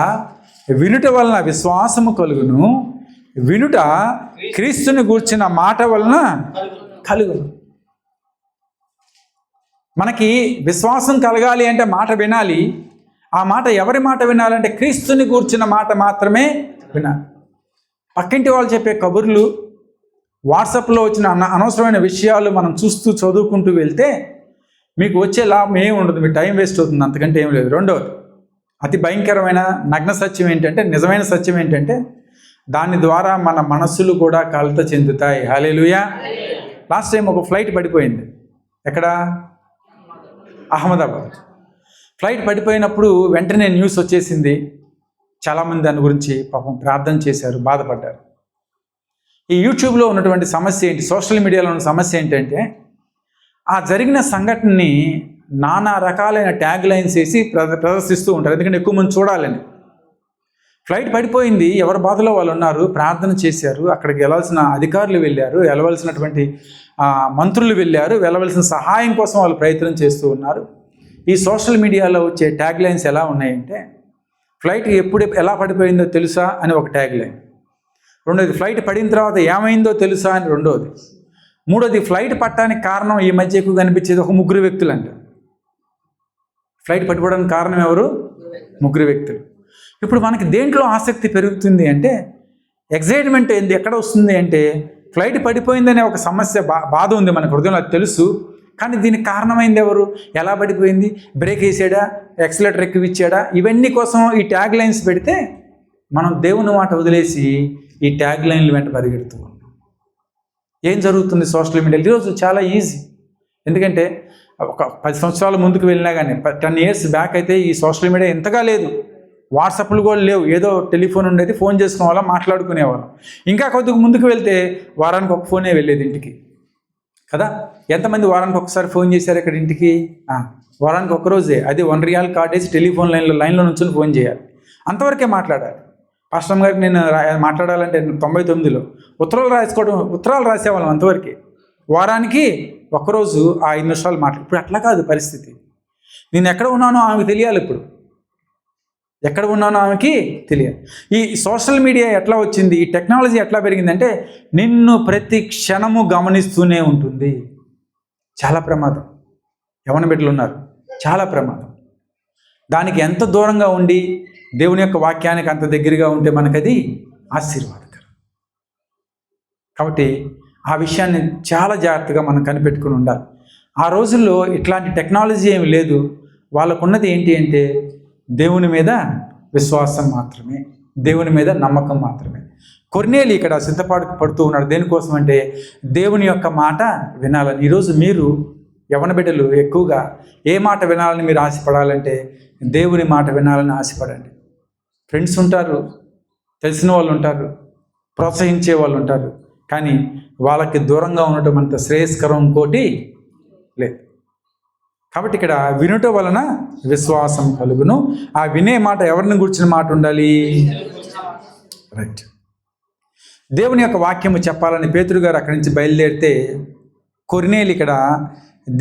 వినుట వలన విశ్వాసము కలుగును, వినుట క్రీస్తుని గూర్చిన మాట వలన కలుగును. మనకి విశ్వాసం కలగాలి అంటే మాట వినాలి. ఆ మాట ఎవరి మాట వినాలంటే క్రీస్తుని గూర్చిన మాట మాత్రమే వినాలి. పక్కింటి వాళ్ళు చెప్పే కబుర్లు, వాట్సాప్లో వచ్చిన అనవసరమైన విషయాలు మనం చూస్తూ చదువుకుంటూ వెళ్తే మీకు వచ్చే లాభం ఏమి ఉండదు, మీ టైం వేస్ట్ అవుతుంది, అంతకంటే ఏం లేదు. రెండవది, అతి భయంకరమైన నగ్న సత్యం ఏంటంటే, నిజమైన సత్యం ఏంటంటే, దాని ద్వారా మన మనస్సులు కూడా కలత చెందుతాయి. హల్లెలూయా. లాస్ట్ టైం ఒక ఫ్లైట్ పడిపోయింది. ఎక్కడ? అహ్మదాబాద్. ఫ్లైట్ పడిపోయినప్పుడు వెంటనే న్యూస్ వచ్చేసింది. చాలామంది దాని గురించి పాపం ప్రార్థన చేశారు, బాధపడ్డారు. ఈ యూట్యూబ్లో ఉన్నటువంటి సమస్య ఏంటి, సోషల్ మీడియాలో ఉన్న సమస్య ఏంటంటే, ఆ జరిగిన సంఘటనని నానా రకాలైన ట్యాగ్ లైన్స్ వేసి ప్రదర్శిస్తూ ఉంటారు, ఎందుకంటే ఎక్కువ మంది చూడాలని. ఫ్లైట్ పడిపోయింది, ఎవరి బాధలో వాళ్ళు ఉన్నారు, ప్రార్థన చేశారు, అక్కడికి వెళ్ళాల్సిన అధికారులు వెళ్ళారు, వెళ్ళవలసినటువంటి మంత్రులు వెళ్ళారు, వెళ్ళవలసిన సహాయం కోసం వాళ్ళు ప్రయత్నం చేస్తూ ఉన్నారు. ఈ సోషల్ మీడియాలో వచ్చే ట్యాగ్ లైన్స్ ఎలా ఉన్నాయంటే, ఫ్లైట్ ఎలా పడిపోయిందో తెలుసా అని ఒక ట్యాగ్ లైన్, రెండోది ఫ్లైట్ పడిన తర్వాత ఏమైందో తెలుసా అని రెండోది, మూడోది ఫ్లైట్ పట్టడానికి కారణం ఈ మధ్య ఎక్కువ కనిపించేది ఒక ముగ్గురు వ్యక్తులు అంట. ఫ్లైట్ పడిపోవడానికి కారణం ఎవరు? ముగ్గురు వ్యక్తులు. ఇప్పుడు మనకి దేంట్లో ఆసక్తి పెరుగుతుంది అంటే, ఎగ్జైట్మెంట్ ఎక్కడ వస్తుంది అంటే, ఫ్లైట్ పడిపోయిందనే ఒక సమస్య బాధ ఉంది మన హృదయంలో, అది తెలుసు. కానీ దీనికి కారణమైంది ఎవరు? ఎలా పడిపోయింది? బ్రేక్ వేసాడా? యాక్సిలేటర్ ఎక్కువ ఇచ్చాడా? ఇవన్నీ కోసం ఈ ట్యాగ్ లైన్స్ పెడితే మనం దేవుని మాట వదిలేసి ఈ ట్యాగ్ లైన్లు వెంట పరిగెడుతూ ఉన్నాం. ఏం జరుగుతుంది సోషల్ మీడియాలో ఈరోజు? చాలా ఈజీ. ఎందుకంటే ఒక 10 సంవత్సరాల ముందుకు వెళ్ళినా కానీ, 10 years బ్యాక్ అయితే ఈ సోషల్ మీడియా ఎంతగా లేదు, వాట్సాప్లు కూడా లేవు, ఏదో టెలిఫోన్ ఉండేది, ఫోన్ చేసుకునే వాళ్ళం, మాట్లాడుకునేవాళ్ళం. ఇంకా కొద్దిగా ముందుకు వెళ్తే వారానికి ఒక ఫోనే వెళ్ళేది ఇంటికి కదా. ఎంతమంది వారానికి ఒకసారి ఫోన్ చేశారు ఇక్కడ ఇంటికి? వారానికి ఒక్కరోజే, అది ₹1 కార్డ్ వేసి టెలిఫోన్ లైన్లో నుంచి ఫోన్ చేయాలి, అంతవరకే మాట్లాడాలి. పాస్టర్ గారికి నేను మాట్లాడాలంటే 99లో ఉత్తరాలు రాసేవాళ్ళం, అంతవరకే. వారానికి ఒక్కరోజు ఆ 5 నిమిషాలు ఇప్పుడు అట్లా కాదు పరిస్థితి. నేను ఎక్కడ ఉన్నానో ఆమెకు తెలియాలి, ఇప్పుడు ఎక్కడ ఉన్నానో ఆమెకి తెలియాలి. ఈ సోషల్ మీడియా ఎట్లా వచ్చింది, ఈ టెక్నాలజీ ఎట్లా పెరిగిందంటే నిన్ను ప్రతి క్షణము గమనిస్తూనే ఉంటుంది. చాలా ప్రమాదం. యవ్వన బిడ్డలు ఉన్నారు, చాలా ప్రమాదం. దానికి ఎంత దూరంగా ఉండి దేవుని యొక్క వాక్యానికి అంత దగ్గరగా ఉంటే మనకది ఆశీర్వాదకరం. కాబట్టి ఆ విషయాన్ని చాలా జాగ్రత్తగా మనం కనిపెట్టుకుని ఉండాలి. ఆ రోజుల్లో ఇట్లాంటి టెక్నాలజీ ఏమి లేదు. వాళ్ళకున్నది ఏంటి అంటే దేవుని మీద విశ్వాసం మాత్రమే, దేవుని మీద నమ్మకం మాత్రమే. కొర్నేలి ఇక్కడ పడుతూ ఉన్నాడు. దేనికోసం అంటే దేవుని యొక్క మాట వినాలని. ఈరోజు మీరు యవ్వన బిడ్డలు ఎక్కువగా ఏ మాట వినాలని మీరు ఆశపడాలంటే దేవుని మాట వినాలని ఆశపడండి. ఫ్రెండ్స్ ఉంటారు, తెలిసిన వాళ్ళు ఉంటారు, ప్రోత్సహించే వాళ్ళు ఉంటారు, కానీ వాళ్ళకి దూరంగా ఉండటం అంత శ్రేయస్కరం ఇంకోటి లేదు. కాబట్టి ఇక్కడ వినుట వలన విశ్వాసం కలుగును. ఆ వినే మాట ఎవరిని గురించిన మాట ఉండాలి? రైట్. దేవుని యొక్క వాక్యము చెప్పాలని పేతురు గారు అక్కడి నుంచి బయలుదేరితే కొర్నేలి ఇక్కడ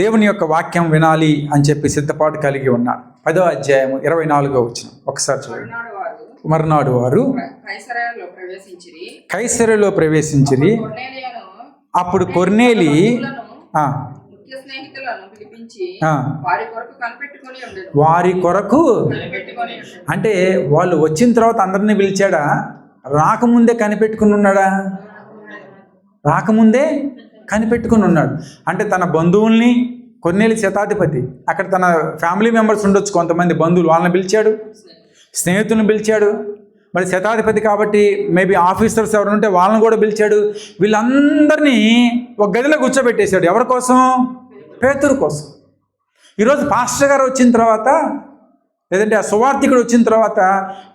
దేవుని యొక్క వాక్యం వినాలి అని చెప్పి సిద్ధపాటు కలిగి ఉన్నాడు. 10వ అధ్యాయము 24వ వచనం ఒకసారి చూడండి. మరునాడు వారు కైసరలో ప్రవేశించిరి. అప్పుడు కొర్నేలి వారి కొరకు అంటే వాళ్ళు వచ్చిన తర్వాత అందరినీ పిలిచాడా? రాకముందే కనిపెట్టుకుని ఉన్నాడా? రాకముందే కనిపెట్టుకుని ఉన్నాడు. అంటే తన బంధువుల్ని, కొర్నేలి శతాధిపతి, అక్కడ తన ఫ్యామిలీ మెంబర్స్ ఉండొచ్చు కొంతమంది బంధువులు, వాళ్ళని పిలిచాడు, స్నేహితులను పిలిచాడు. మరి శతాధిపతి కాబట్టి మేబీ ఆఫీసర్స్ ఎవరు ఉంటే వాళ్ళని కూడా పిలిచాడు. వీళ్ళందరినీ ఒక గదిలో కూర్చోబెట్టేశాడు. ఎవరి కోసం? పేతురు కోసం. ఈరోజు పాస్టర్ గారు వచ్చిన తర్వాత, లేదంటే ఆ సువార్థికుడు వచ్చిన తర్వాత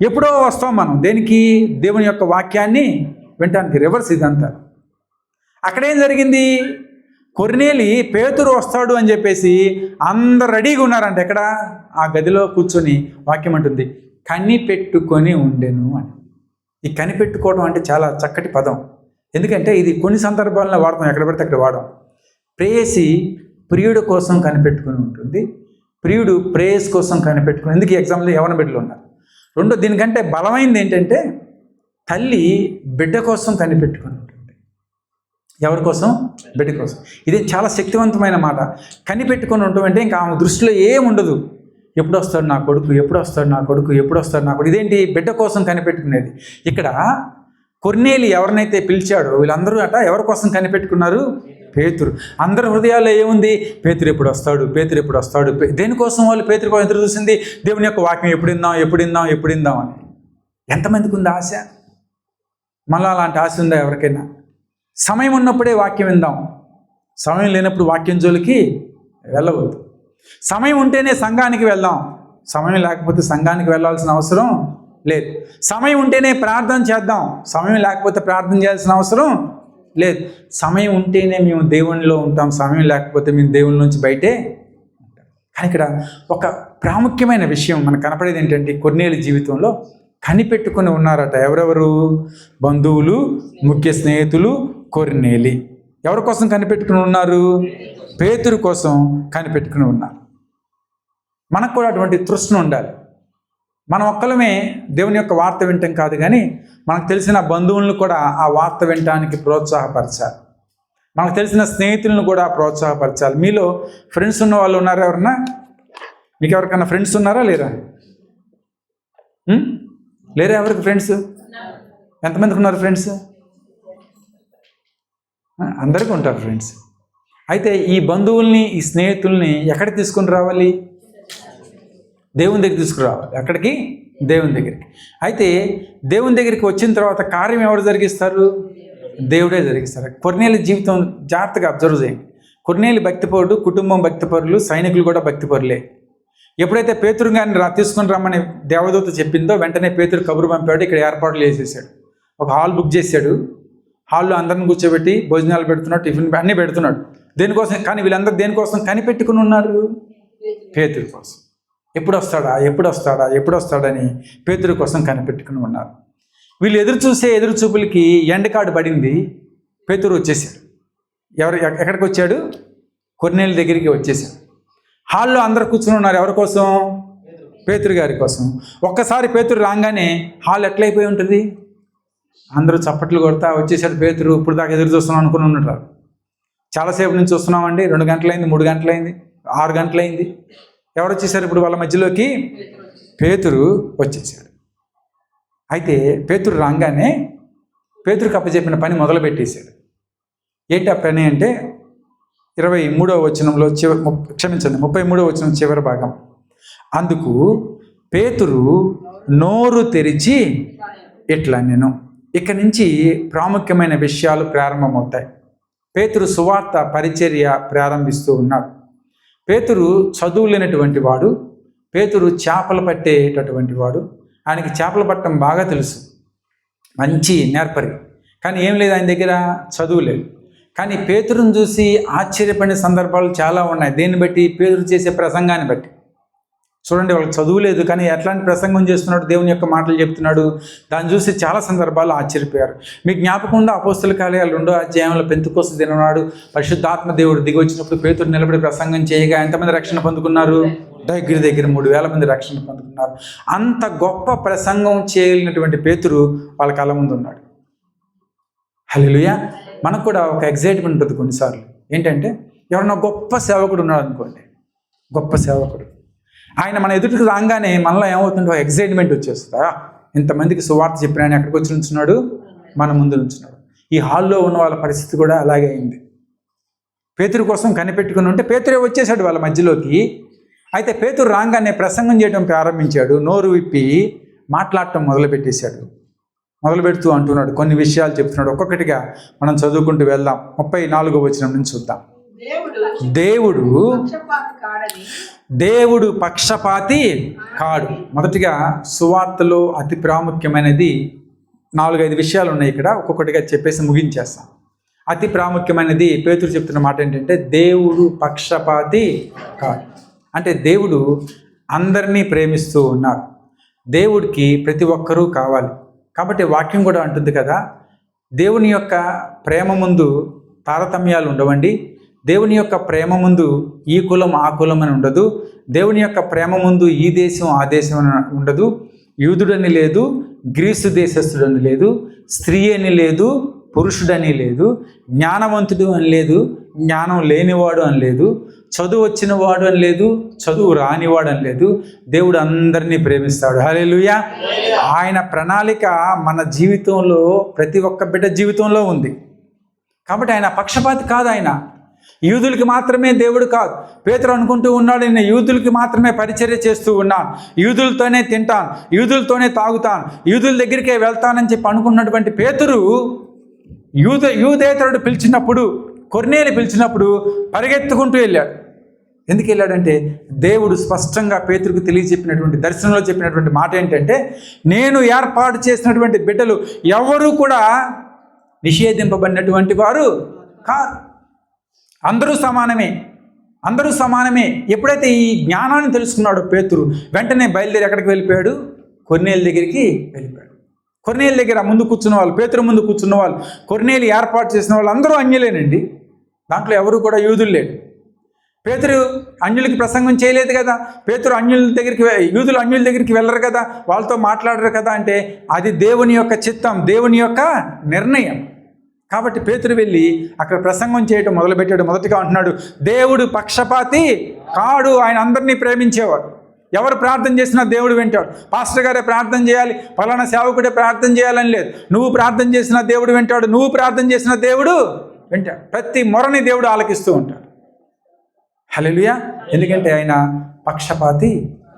ఎప్పుడో వస్తాం మనం దేనికి? దేవుని యొక్క వాక్యాన్ని వినటానికి. రివర్స్ ఇదంతా. అక్కడేం జరిగింది? కొర్నేలి పేతురు వస్తాడు అని చెప్పేసి అందరు రెడీగా ఉన్నారంట. ఎక్కడ? ఆ గదిలో కూర్చొని వాక్యం అంటుంది కనిపెట్టుకొని ఉండెను అని. ఈ కనిపెట్టుకోవడం అంటే చాలా చక్కటి పదం. ఎందుకంటే ఇది కొన్ని సందర్భాల్లో వాడతాం, ఎక్కడ పడితే అక్కడ వాడడం. ప్రేయసి ప్రియుడు కోసం కనిపెట్టుకుని ఉంటుంది, ప్రియుడు ప్రేయస్ కోసం కనిపెట్టుకుని. ఎందుకు ఈ ఎగ్జాంపుల్ యవ్వన బిడ్డలు ఉన్నారు. రెండో దీనికంటే బలమైనది ఏంటంటే తల్లి బిడ్డ కోసం కనిపెట్టుకుని ఉంటుంది. ఎవరి కోసం? బిడ్డ కోసం. ఇది చాలా శక్తివంతమైన మాట. కనిపెట్టుకొని ఉండటం అంటే ఇంకా ఆమె దృష్టిలో ఏముండదు. ఎప్పుడు వస్తాడు నా కొడుకు, ఎప్పుడు వస్తాడు నా కొడుకు, ఎప్పుడు వస్తాడు నా కొడుకు. ఇదేంటి? బిడ్డ కోసం కనిపెట్టుకునేది. ఇక్కడ కొర్నేలి ఎవరినైతే పిలిచాడో వీళ్ళందరూ ఎవరి కోసం కనిపెట్టుకున్నారు? పేతురు. అందరి హృదయాల్లో ఏముంది? పేతురు ఎప్పుడు వస్తాడు, పేతురు ఎప్పుడు వస్తాడు. దేనికోసం వాళ్ళు పేతురు కోసం ఎదురు చూసింది? దేవుని యొక్క వాక్యం ఎప్పుడు విందాం, ఎప్పుడు విందాం, ఎప్పుడు విందాం అని. ఎంతమందికి ఉంది ఆశ? మళ్ళీ అలాంటి ఆశ ఉందా ఎవరికైనా? సమయం ఉన్నప్పుడే వాక్యం విందాం, సమయం లేనప్పుడు వాక్యం జోలికి వెళ్ళవద్దు. సమయం ఉంటేనే సంఘానికి వెళ్దాం, సమయం లేకపోతే సంఘానికి వెళ్ళాల్సిన అవసరం లేదు. సమయం ఉంటేనే ప్రార్థన చేద్దాం, సమయం లేకపోతే ప్రార్థన చేయాల్సిన అవసరం లేదు. సమయం ఉంటేనే మేము దేవునిలో ఉంటాం, సమయం లేకపోతే మేము దేవుని నుంచి బయటే ఉంటాం. కానీ ఇక్కడ ఒక ప్రాముఖ్యమైన విషయం మనకు కనపడేది ఏంటంటే కొర్నేలి జీవితంలో కనిపెట్టుకుని ఉన్నారట. ఎవరెవరు? బంధువులు, ముఖ్య స్నేహితులు, కొర్నేలి. ఎవరి కోసం కనిపెట్టుకుని ఉన్నారు? పేతురు కోసం కనిపెట్టుకుని ఉన్నారు. మనకు కూడా అటువంటి తృష్ణ ఉండాలి. మనం ఒక్కలమే దేవుని యొక్క వార్త వింటాం కాదు, కానీ మనకు తెలిసిన బంధువులను కూడా ఆ వార్త వినటానికి ప్రోత్సాహపరచాలి. మనకు తెలిసిన స్నేహితులను కూడా ప్రోత్సాహపరచాలి. మీలో ఫ్రెండ్స్ ఉన్న వాళ్ళు ఉన్నారా? ఎవరన్నా? మీకు ఎవరికైనా ఫ్రెండ్స్ ఉన్నారా లేరా? లేరా ఎవరికి ఫ్రెండ్స్? ఎంతమందికి ఉన్నారు ఫ్రెండ్స్? అందరికీ ఉంటారు ఫ్రెండ్స్. అయితే ఈ బంధువుల్ని, ఈ స్నేహితుల్ని ఎక్కడికి తీసుకుని రావాలి? దేవుని దగ్గర తీసుకురావాలి. ఎక్కడికి? దేవుని దగ్గరికి. అయితే దేవుని దగ్గరికి వచ్చిన తర్వాత కార్యం ఎవరు జరిగిస్తారు? దేవుడే జరిగిస్తారు. కొర్నేలి జీవితం జాగ్రత్తగా అబ్జర్వ్ చేయండి. కొర్నేలి భక్తిపరుడు, కుటుంబం భక్తిపరులు, సైనికులు కూడా భక్తిపరులే. ఎప్పుడైతే పేతురు గారిని తీసుకుని రమ్మని దేవదూత చెప్పిందో వెంటనే పేతురు కబురు పంపాడు. ఇక్కడ ఏర్పాట్లు చేసేసాడు. ఒక హాల్ బుక్ చేశాడు. హాల్లో అందరిని కూర్చోబెట్టి భోజనాలు పెడుతున్నాడు, టిఫిన్ అన్నీ పెడుతున్నాడు. దేనికోసం? కానీ వీళ్ళందరూ దేనికోసం కనిపెట్టుకుని ఉన్నారు? పేతురు కోసం. ఎప్పుడు వస్తాడా, ఎప్పుడు వస్తాడా, ఎప్పుడు వస్తాడని పేతురు కోసం కనిపెట్టుకుని ఉన్నారు. వీళ్ళు ఎదురు చూసే ఎదురు చూపులకి ఎండకాడు పడింది. పేతురు వచ్చేసాడు. ఎక్కడికి వచ్చాడు? కొర్నేలి దగ్గరికి వచ్చేసాడు. హాల్లో అందరు కూర్చుని ఉన్నారు. ఎవరి కోసం? పేతురు గారి కోసం. ఒక్కసారి పేతురు రాగానే హాల్ ఎట్లయిపోయి ఉంటుంది? అందరూ చప్పట్లు కొడతా వచ్చేసాడు పేతురు. ఇప్పుడు దాకా ఎదురు చూస్తున్నాం అనుకుని ఉంటారు. చాలాసేపు నుంచి చూస్తున్నామండి, 2 గంటలైంది, 3 గంటలైంది, 6 గంటలైంది. ఎవరు వచ్చేసారు ఇప్పుడు వాళ్ళ మధ్యలోకి? పేతురు వచ్చేసాడు. అయితే పేతురు రాగానే పేతురుకి అప్పచెప్పిన పని మొదలుపెట్టేశాడు. ఏంటి ఆ పని అంటే 23వ వచనంలో 33వ వచనం చివరి భాగం. అందుకు పేతురు నోరు తెరిచి ఇట్లా నేను ఇక నుంచి ప్రాముఖ్యమైన విషయాలు ప్రారంభమవుతాయి. పేతురు సువార్త పరిచర్య ప్రారంభిస్తూ ఉన్నాడు. పేతురు చదువు లేనటువంటి వాడు, పేతురు చేపలు పట్టేటటువంటి వాడు. ఆయనకి చేపలు పట్టడం బాగా తెలుసు, మంచి నేర్పరి. కానీ ఏం లేదు ఆయన దగ్గర, చదువు లేదు. కానీ పేతురుని చూసి ఆశ్చర్యపడిన సందర్భాలు చాలా ఉన్నాయి. దేన్ని బట్టి? పేతురు చేసే ప్రసంగాన్ని బట్టి. చూడండి, వాళ్ళకి చదువు లేదు కానీ ఎట్లాంటి ప్రసంగం చేస్తున్నాడు, దేవుని యొక్క మాటలు చెప్తున్నాడు. దాన్ని చూసి చాలా సందర్భాలు ఆశ్చర్యపోయారు. మీకు జ్ఞాపకం ఉందా? అపోస్తల కార్యాలు 2వ అధ్యాయంలో పెంతెకోస్తు దిననాడు పరిశుద్ధాత్మ దేవుడు దిగి వచ్చినప్పుడు పేతురు నిలబడి ప్రసంగం చేయగా ఎంతమంది రక్షణ పొందుకున్నారు? దగ్గర 3,000 మంది రక్షణ పొందుకున్నారు. అంత గొప్ప ప్రసంగం చేయలేనటువంటి పేతురు వాళ్ళ కళ్ళ ముందు ఉన్నాడు. హల్లెలూయా. మనకు కూడా ఒక ఎగ్జైట్మెంట్ ఉంటుంది కొన్నిసార్లు. ఏంటంటే ఎవరన్నా గొప్ప సేవకుడు ఉన్నాడు అనుకోండి, గొప్ప సేవకుడు, ఆయన మన ఎదుటికి రాగానే మనలో ఏమవుతుందో ఎగ్జైట్మెంట్ వచ్చేస్తుందా, ఇంతమందికి సువార్త చెప్పిన ఆయన ఎక్కడికి వచ్చి ఉంచున్నాడు, మన ముందు ఉంచున్నాడు. ఈ హాల్లో ఉన్న వాళ్ళ పరిస్థితి కూడా అలాగే అయింది. పేతురు కోసం కనిపెట్టుకుని ఉంటే పేతురే వచ్చేసాడు వాళ్ళ మధ్యలోకి. అయితే పేతురు రాగానే ప్రసంగం చేయడం ప్రారంభించాడు. నోరు విప్పి మాట్లాడటం మొదలు పెడుతూ అంటున్నాడు. కొన్ని విషయాలు చెప్తున్నాడు. ఒక్కొక్కటిగా మనం చదువుకుంటూ వెళ్దాం. 34వ వచనం నుంచి చూద్దాం. దేవుడు పక్షపాతి కాడు. మొదటిగా సువార్తలో అతి ప్రాముఖ్యమైనది 4-5 విషయాలు ఉన్నాయి. ఇక్కడ ఒక్కొక్కటిగా చెప్పేసి ముగించేస్తాం. అతి ప్రాముఖ్యమైనది పేతురు చెప్తున్న మాట ఏంటంటే దేవుడు పక్షపాతి కాడు. అంటే దేవుడు అందరినీ ప్రేమిస్తూ ఉన్నాడు. దేవుడికి ప్రతి ఒక్కరూ కావాలి. కాబట్టి వాక్యం కూడా అంటుంది కదా, దేవుని యొక్క ప్రేమ ముందు తారతమ్యాలు ఉండవండి. దేవుని యొక్క ప్రేమ ముందు ఈ కులం ఆ కులం అని ఉండదు. దేవుని యొక్క ప్రేమ ముందు ఈ దేశం ఆ దేశం అని ఉండదు. యూదుడని లేదు, గ్రీసు దేశస్థుడని లేదు, స్త్రీ అని లేదు, పురుషుడని లేదు, జ్ఞానవంతుడు అని లేదు, జ్ఞానం లేనివాడు అని లేదు, చదువు వచ్చినవాడు అని లేదు, చదువు రానివాడు అని లేదు. దేవుడు అందరినీ ప్రేమిస్తాడు. హల్లెలూయా. ఆయన ప్రణాళిక మన జీవితంలో, ప్రతి ఒక్క బిడ్డ జీవితంలో ఉంది. కాబట్టి ఆయన పక్షపాతి కాదు. ఆయన యూదులకి మాత్రమే దేవుడు కాదు. పేతురు అనుకుంటూ ఉన్నాడు, నేను యూదులకి మాత్రమే పరిచర్య చేస్తూ ఉన్నాను, యూదులతోనే తింటాను, యూదులతోనే తాగుతాను, యూదుల దగ్గరికే వెళ్తానని చెప్పి అనుకున్నటువంటి పేతురు యూదేతరుడు పిలిచినప్పుడు, కొర్నేలి పిలిచినప్పుడు పరిగెత్తుకుంటూ వెళ్ళాడు. ఎందుకు వెళ్ళాడంటే దేవుడు స్పష్టంగా పేతురుకు తెలియజెప్పినటువంటి, దర్శనంలో చెప్పినటువంటి మాట ఏంటంటే, నేను ఏర్పాటు చేసినటువంటి బిడ్డలు ఎవరు కూడా నిషేధింపబడినటువంటి వారు కాదు. అందరూ సమానమే. ఎప్పుడైతే ఈ జ్ఞానాన్ని తెలుసుకున్నాడో పేతురు, వెంటనే బయలుదేరి ఎక్కడికి వెళ్ళిపోయాడు? కొర్నేలి దగ్గరికి వెళ్ళిపోయాడు. కొర్నేలి దగ్గర ముందు కూర్చున్న వాళ్ళు, పేతురు ముందు కూర్చున్న వాళ్ళు, కొర్నేలి ఏర్పాటు చేసిన వాళ్ళు అందరూ అన్యులేనండి. దాంట్లో ఎవరు కూడా యూదులు లేడు. పేతురు అన్యులకి ప్రసంగం చేయలేదు కదా. పేతురు యూదులు అన్యుల దగ్గరికి వెళ్ళరు కదా, వాళ్ళతో మాట్లాడరు కదా. అంటే అది దేవుని యొక్క చిత్తం, దేవుని యొక్క నిర్ణయం. కాబట్టి పేతురు వెళ్ళి అక్కడ ప్రసంగం చేయటం మొదలుపెట్టాడు. మొదటిగా అంటున్నాడు, దేవుడు పక్షపాతి కాడు, ఆయన అందరినీ ప్రేమించేవాడు. ఎవరు ప్రార్థన చేసినా దేవుడు వింటాడు. పాస్టర్ గారే ప్రార్థన చేయాలి, పలానా సేవకుడే ప్రార్థన చేయాలని లేదు. నువ్వు ప్రార్థన చేసినా దేవుడు వింటాడు, నువ్వు ప్రార్థన చేసినా దేవుడు వింటాడు. ప్రతి మొరని దేవుడు ఆలకిస్తూ ఉంటాడు. హల్లెలూయా. ఎందుకంటే ఆయన పక్షపాతి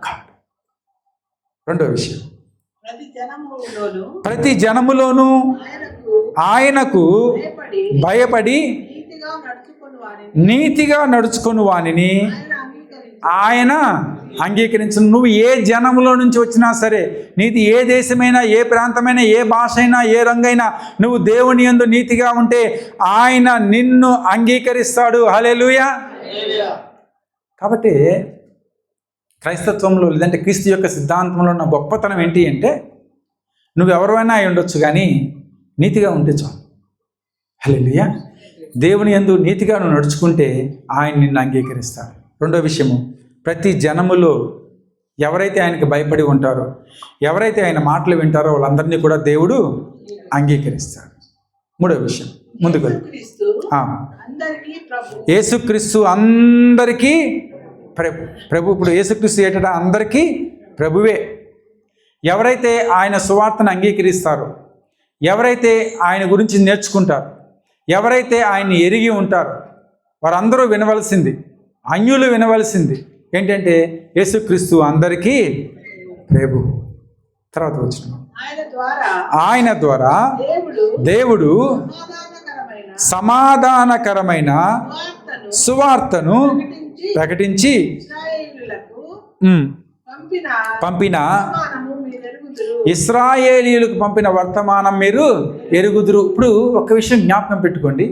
కాదు. రెండో విషయం, ప్రతి జనములోనూ ఆయనకు భయపడి నీతిగా నడుచుకుని వానిని ఆయన అంగీకరించు. నువ్వు ఏ జనములో నుంచి వచ్చినా సరే, నీది ఏ దేశమైనా, ఏ ప్రాంతమైనా, ఏ భాష అయినా, ఏ రంగైనా, నువ్వు దేవుని యందు నీతిగా ఉంటే ఆయన నిన్ను అంగీకరిస్తాడు. హల్లెలూయా. కాబట్టి క్రైస్తత్వంలో, లేదంటే క్రీస్తు యొక్క సిద్ధాంతంలో ఉన్న గొప్పతనం ఏంటి అంటే, నువ్వెవరైనా అయి ఉండొచ్చు కానీ నీతిగా ఉంటే చాలు. హల్లెలూయా. దేవుని యందు నీతిగా నువ్వు నడుచుకుంటే ఆయన నిన్ను అంగీకరిస్తాడు. రెండో విషయము, ప్రతి జనములో ఎవరైతే ఆయనకి భయపడి ఉంటారో, ఎవరైతే ఆయన మాటలు వింటారో వాళ్ళందరినీ కూడా దేవుడు అంగీకరిస్తాడు. మూడో విషయం, ముందుకు యేసుక్రీస్తు అందరికీ ప్రభు. ఇప్పుడు యేసుక్రీస్తు ఏటా అందరికీ ప్రభువే. ఎవరైతే ఆయన సువార్తను అంగీకరిస్తారో, ఎవరైతే ఆయన గురించి నేర్చుకుంటారో, ఎవరైతే ఆయన్ని ఎరిగి ఉంటారో వారందరూ వినవలసింది, అన్యులు వినవలసింది ఏంటంటే యేసుక్రీస్తు అందరికీ ప్రభు. తర్వాత వచ్చిన ఆయన ద్వారా దేవుడు సమాధానకరమైన సువార్తను ప్రకటించి పంపిన ఇశ్రాయేలీయులకు పంపిన వర్తమానం మీరు ఎరుగుదురు. ఇప్పుడు ఒక విషయం జ్ఞాపకం పెట్టుకోండి,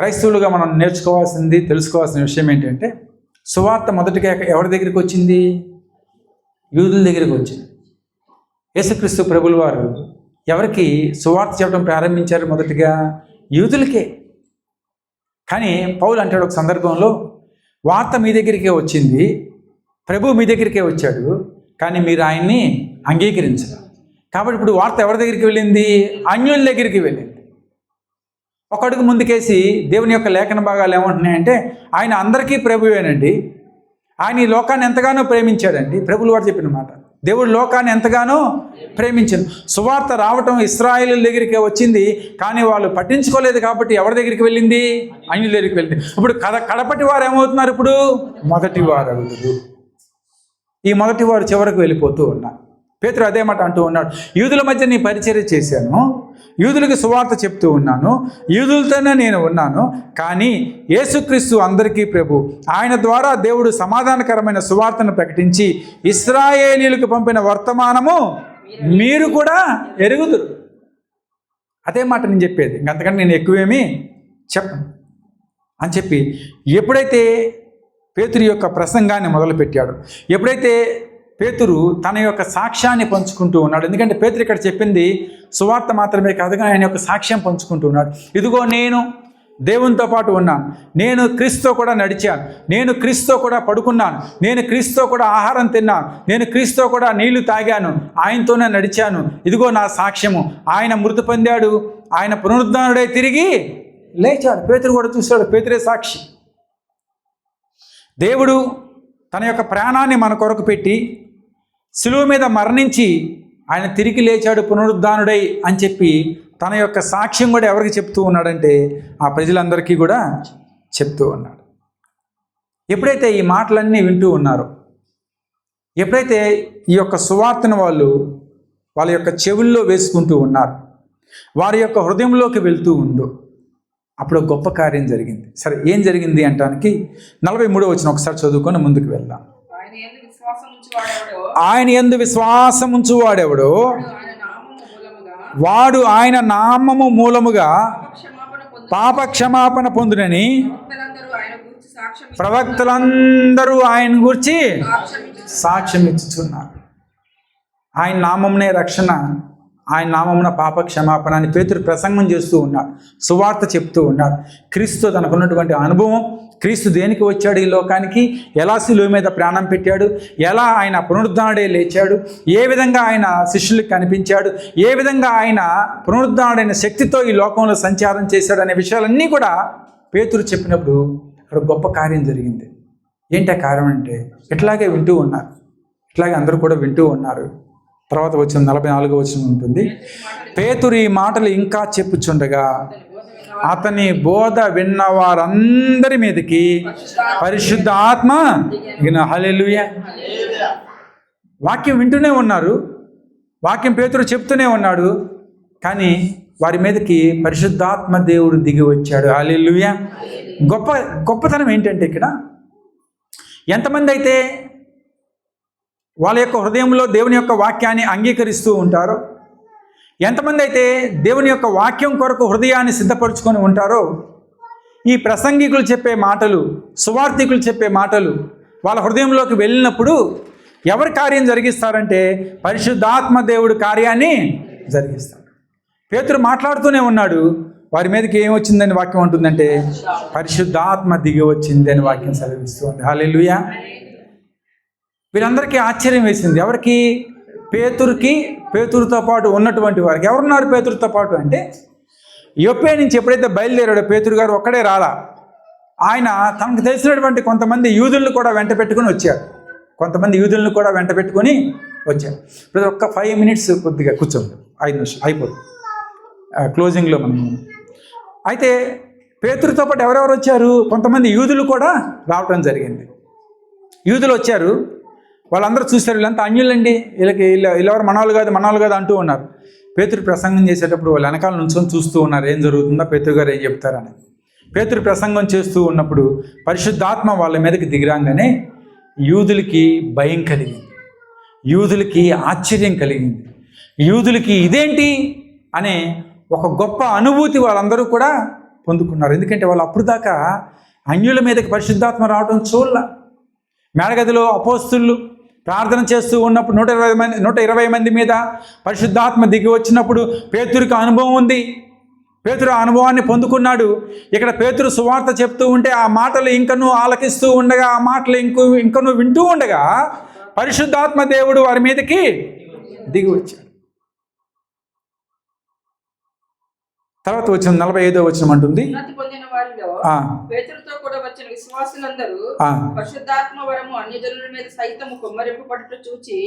క్రైస్తవులుగా మనం నేర్చుకోవాల్సింది, తెలుసుకోవాల్సిన విషయం ఏంటంటే సువార్త మొదటిగా ఎవరి దగ్గరికి వచ్చింది? యూదుల దగ్గరికి వచ్చింది. యేసుక్రీస్తు ప్రభుల వారు ఎవరికి సువార్త చెప్పడం ప్రారంభించారు? మొదటిగా యూదులకే. కానీ పౌలు అంటాడు ఒక సందర్భంలో, వార్త మీ దగ్గరికే వచ్చింది, ప్రభు మీ దగ్గరికే వచ్చాడు, కానీ మీరు ఆయన్ని అంగీకరించరు. కాబట్టి ఇప్పుడు వార్త ఎవరి దగ్గరికి వెళ్ళింది? అన్యుల దగ్గరికి వెళ్ళింది. ఒక అడుగు ముందుకేసి దేవుని యొక్క లేఖన భాగాలు ఏమంటున్నాయంటే ఆయన అందరికీ ప్రభువేనండి, ఆయన ఈ లోకాన్ని ఎంతగానో ప్రేమించాడండి. ప్రభులు వారు చెప్పిన మాట, దేవుడు లోకాన్ని ఎంతగానో ప్రేమించాడు. సువార్త రావటం ఇశ్రాయేలు దగ్గరికే వచ్చింది, కానీ వాళ్ళు పట్టించుకోలేదు. కాబట్టి ఎవరి దగ్గరికి వెళ్ళింది? అన్యుల దగ్గరికి వెళ్ళింది. ఇప్పుడు కడపటి వారు ఏమవుతున్నారు? ఇప్పుడు మొదటి వారు అవుతారు. ఈ మొదటి వారు చివరకు వెళ్ళిపోతూ ఉన్నారు. పేతురు అదే మాట అంటూ ఉన్నాడు, యూదుల మధ్య నీ పరిచర్య చేశాను, యూదులకు సువార్త చెప్తూ ఉన్నాను, యూదులతోనే నేను ఉన్నాను, కానీ యేసుక్రీస్తు అందరికీ ప్రభు, ఆయన ద్వారా దేవుడు సమాధానకరమైన సువార్తను ప్రకటించి ఇశ్రాయేలీయులకు పంపిన వర్తమానము మీరు కూడా ఎరుగుదురు. అదే మాట నేను చెప్పేది, ఇంకంతకంటే నేను ఎక్కువేమీ చెప్పను అని చెప్పి ఎప్పుడైతే పేతురు యొక్క ప్రసంగాన్ని మొదలుపెట్టాడు, ఎప్పుడైతే పేతురు తన యొక్క సాక్ష్యాన్ని పంచుకుంటూ ఉన్నాడు, ఎందుకంటే పేతురు ఇక్కడ చెప్పింది సువార్త మాత్రమే కాదుగా ఆయన యొక్క సాక్ష్యం పంచుకుంటూ ఉన్నాడు. ఇదిగో నేను దేవునితో పాటు ఉన్నాను, నేను క్రీస్తుతో కూడా నడిచాను, నేను క్రీస్తుతో కూడా పడుకున్నాను, నేను క్రీస్తుతో కూడా ఆహారం తిన్నాను, నేను క్రీస్తుతో కూడా నీళ్లు తాగాను, ఆయనతోనే నడిచాను, ఇదిగో నా సాక్ష్యము. ఆయన మృతి పొందాడు, ఆయన పునరుద్ధానుడై తిరిగి లేచాడు. పేతురు కూడా చూశాడు, పేతురే సాక్షి. దేవుడు తన యొక్క ప్రాణాన్ని మన కొరకు పెట్టి శిలువ మీద మరణించి ఆయన తిరిగి లేచాడు పునరుద్ధానుడై అని చెప్పి తన యొక్క సాక్ష్యం కూడా ఎవరికి చెప్తూ ఉన్నాడంటే ఆ ప్రజలందరికీ కూడా చెప్తూ ఉన్నాడు. ఎప్పుడైతే ఈ మాటలన్నీ వింటూ ఉన్నారో, ఎప్పుడైతే ఈ యొక్క సువార్తను వాళ్ళ యొక్క చెవుల్లో వేసుకుంటూ ఉన్నారు, వారి యొక్క హృదయంలోకి వెళ్తూ ఉందో అప్పుడు గొప్ప కార్యం జరిగింది. సరే, ఏం జరిగింది అంటానికి 43వ వచనం ఒకసారి చదువుకొని ముందుకు వెళ్దాం. ఆయన యందు విశ్వాసం ఉంచువాడెవడో వాడు ఆయన నామము మూలముగా పాప క్షమాపణ పొందునని ప్రవక్తలందరూ ఆయన గురించి సాక్ష్యం ఇచ్చుచున్నారు. ఆయన నామమునే రక్షణ, ఆయన నామమున పాప క్షమాపణ అని పేతురు ప్రసంగం చేస్తూ ఉన్నాడు, సువార్త చెప్తూ ఉన్నాడు. క్రీస్తు తనకున్నటువంటి అనుభవం, క్రీస్తు దేనికి వచ్చాడు ఈ లోకానికి, ఎలా శిలువ మీద ప్రాణం పెట్టాడు, ఎలా ఆయన పునరుద్ధానుడై లేచాడు, ఏ విధంగా ఆయన శిష్యులకు కనిపించాడు, ఏ విధంగా ఆయన పునరుద్ధానుడైన శక్తితో ఈ లోకంలో సంచారం చేశాడు అనే విషయాలన్నీ కూడా పేతురు చెప్పినప్పుడు అక్కడ గొప్ప కార్యం జరిగింది. ఏంటి ఆ కార్యం అంటే ఇట్లాగే వింటూ ఉన్నారు, ఇట్లాగే అందరూ కూడా వింటూ ఉన్నారు. తర్వాత వచ్చిన 44వ వచనం ఉంటుంది, పేతురు ఈ మాటలు ఇంకా చెప్పుచుండగా అతని బోధ విన్న వారందరి మీదకి పరిశుద్ధ ఆత్మ హల్లెలూయా. వాక్యం వింటూనే ఉన్నారు, వాక్యం పేతురు చెప్తూనే ఉన్నాడు, కానీ వారి మీదకి పరిశుద్ధాత్మ దేవుడు దిగి వచ్చాడు. హల్లెలూయా. గొప్పతనం ఏంటంటే ఇక్కడ ఎంతమంది అయితే వాళ్ళ యొక్క హృదయంలో దేవుని యొక్క వాక్యాన్ని అంగీకరిస్తూ ఉంటారో, ఎంతమంది అయితే దేవుని యొక్క వాక్యం కొరకు హృదయాన్ని సిద్ధపరచుకొని ఉంటారో, ఈ ప్రసంగికులు చెప్పే మాటలు, సువార్థికులు చెప్పే మాటలు వాళ్ళ హృదయంలోకి వెళ్ళినప్పుడు ఎవరి కార్యం జరిగిస్తారంటే పరిశుద్ధాత్మ దేవుడు కార్యాన్ని జరిగిస్తాడు. పేతురు మాట్లాడుతూనే ఉన్నాడు, వారి మీదకి ఏం వచ్చిందని వాక్యం ఉంటుందంటే పరిశుద్ధాత్మ దిగి వచ్చింది అని వాక్యం సెలవిస్తుంది. హల్లెలూయా. వీరందరికీ ఆశ్చర్యం వేసింది. ఎవరికి? పేతురుకి, పేతురుతో పాటు ఉన్నటువంటి వారికి. ఎవరున్నారు పేతురుతో పాటు అంటే యొప్పే నుంచి ఎప్పుడైతే బయలుదేరాడో పేతురు గారు ఒక్కడే రాలా, ఆయన తనకు తెలిసినటువంటి కొంతమంది యూదులను కూడా వెంట పెట్టుకుని వచ్చాడు. ఇప్పుడు ఒక్క 5 minutes కొద్దిగా కూర్చోండి, 5 నిమిషాలు అయిపోతుంది. క్లోజింగ్లో మనం అయితే పేతురుతో పాటు ఎవరెవరు వచ్చారు? కొంతమంది యూదులు కూడా రావటం జరిగింది. యూదులు వచ్చారు. వాళ్ళందరూ చూశారు, వీళ్ళంతా అన్యులండి, వీళ్ళెవరు మనవాళ్ళు కాదు అంటూ ఉన్నారు. పేతురు ప్రసంగం చేసేటప్పుడు వాళ్ళు వెనకాల నుంచొని చూస్తూ ఉన్నారు, ఏం జరుగుతుందో, పేతురు గారు ఏం చెప్తారని. పేతురు ప్రసంగం చేస్తూ ఉన్నప్పుడు పరిశుద్ధాత్మ వాళ్ళ మీదకి దిగిరాగానే యూదులకి భయం కలిగింది, యూదులకి ఆశ్చర్యం కలిగింది, యూదులకి ఇదేంటి అనే ఒక గొప్ప అనుభూతి వాళ్ళందరూ కూడా పొందుకున్నారు. ఎందుకంటే వాళ్ళు అప్పుడు దాకా అన్యుల మీదకి పరిశుద్ధాత్మ రావడం చూడాల. మేడగదిలో అపోస్తులు ప్రార్థన చేస్తూ ఉన్నప్పుడు 120 మంది మీద పరిశుద్ధాత్మ దిగి వచ్చినప్పుడు పేతురుకి అనుభవం ఉంది. పేతురు ఆ అనుభవాన్ని పొందుకున్నాడు. ఇక్కడ పేతురు సువార్త చెప్తూ ఉంటే ఆ మాటలు ఇంకనూ ఆలకిస్తూ ఉండగా, ఆ మాటలు ఇంకనూ వింటూ ఉండగా పరిశుద్ధాత్మ దేవుడు వారి మీదకి దిగి వచ్చాడు. తర్వాత వచ్చిన 45వ వచనం అంటుంది, పేతురుతో కూడా వచ్చిన విశ్వాసులందరూ పరిశుద్ధాత్మ వరము అన్యజనుల మీద సైతము కుమ్మరింపబడుట చూచి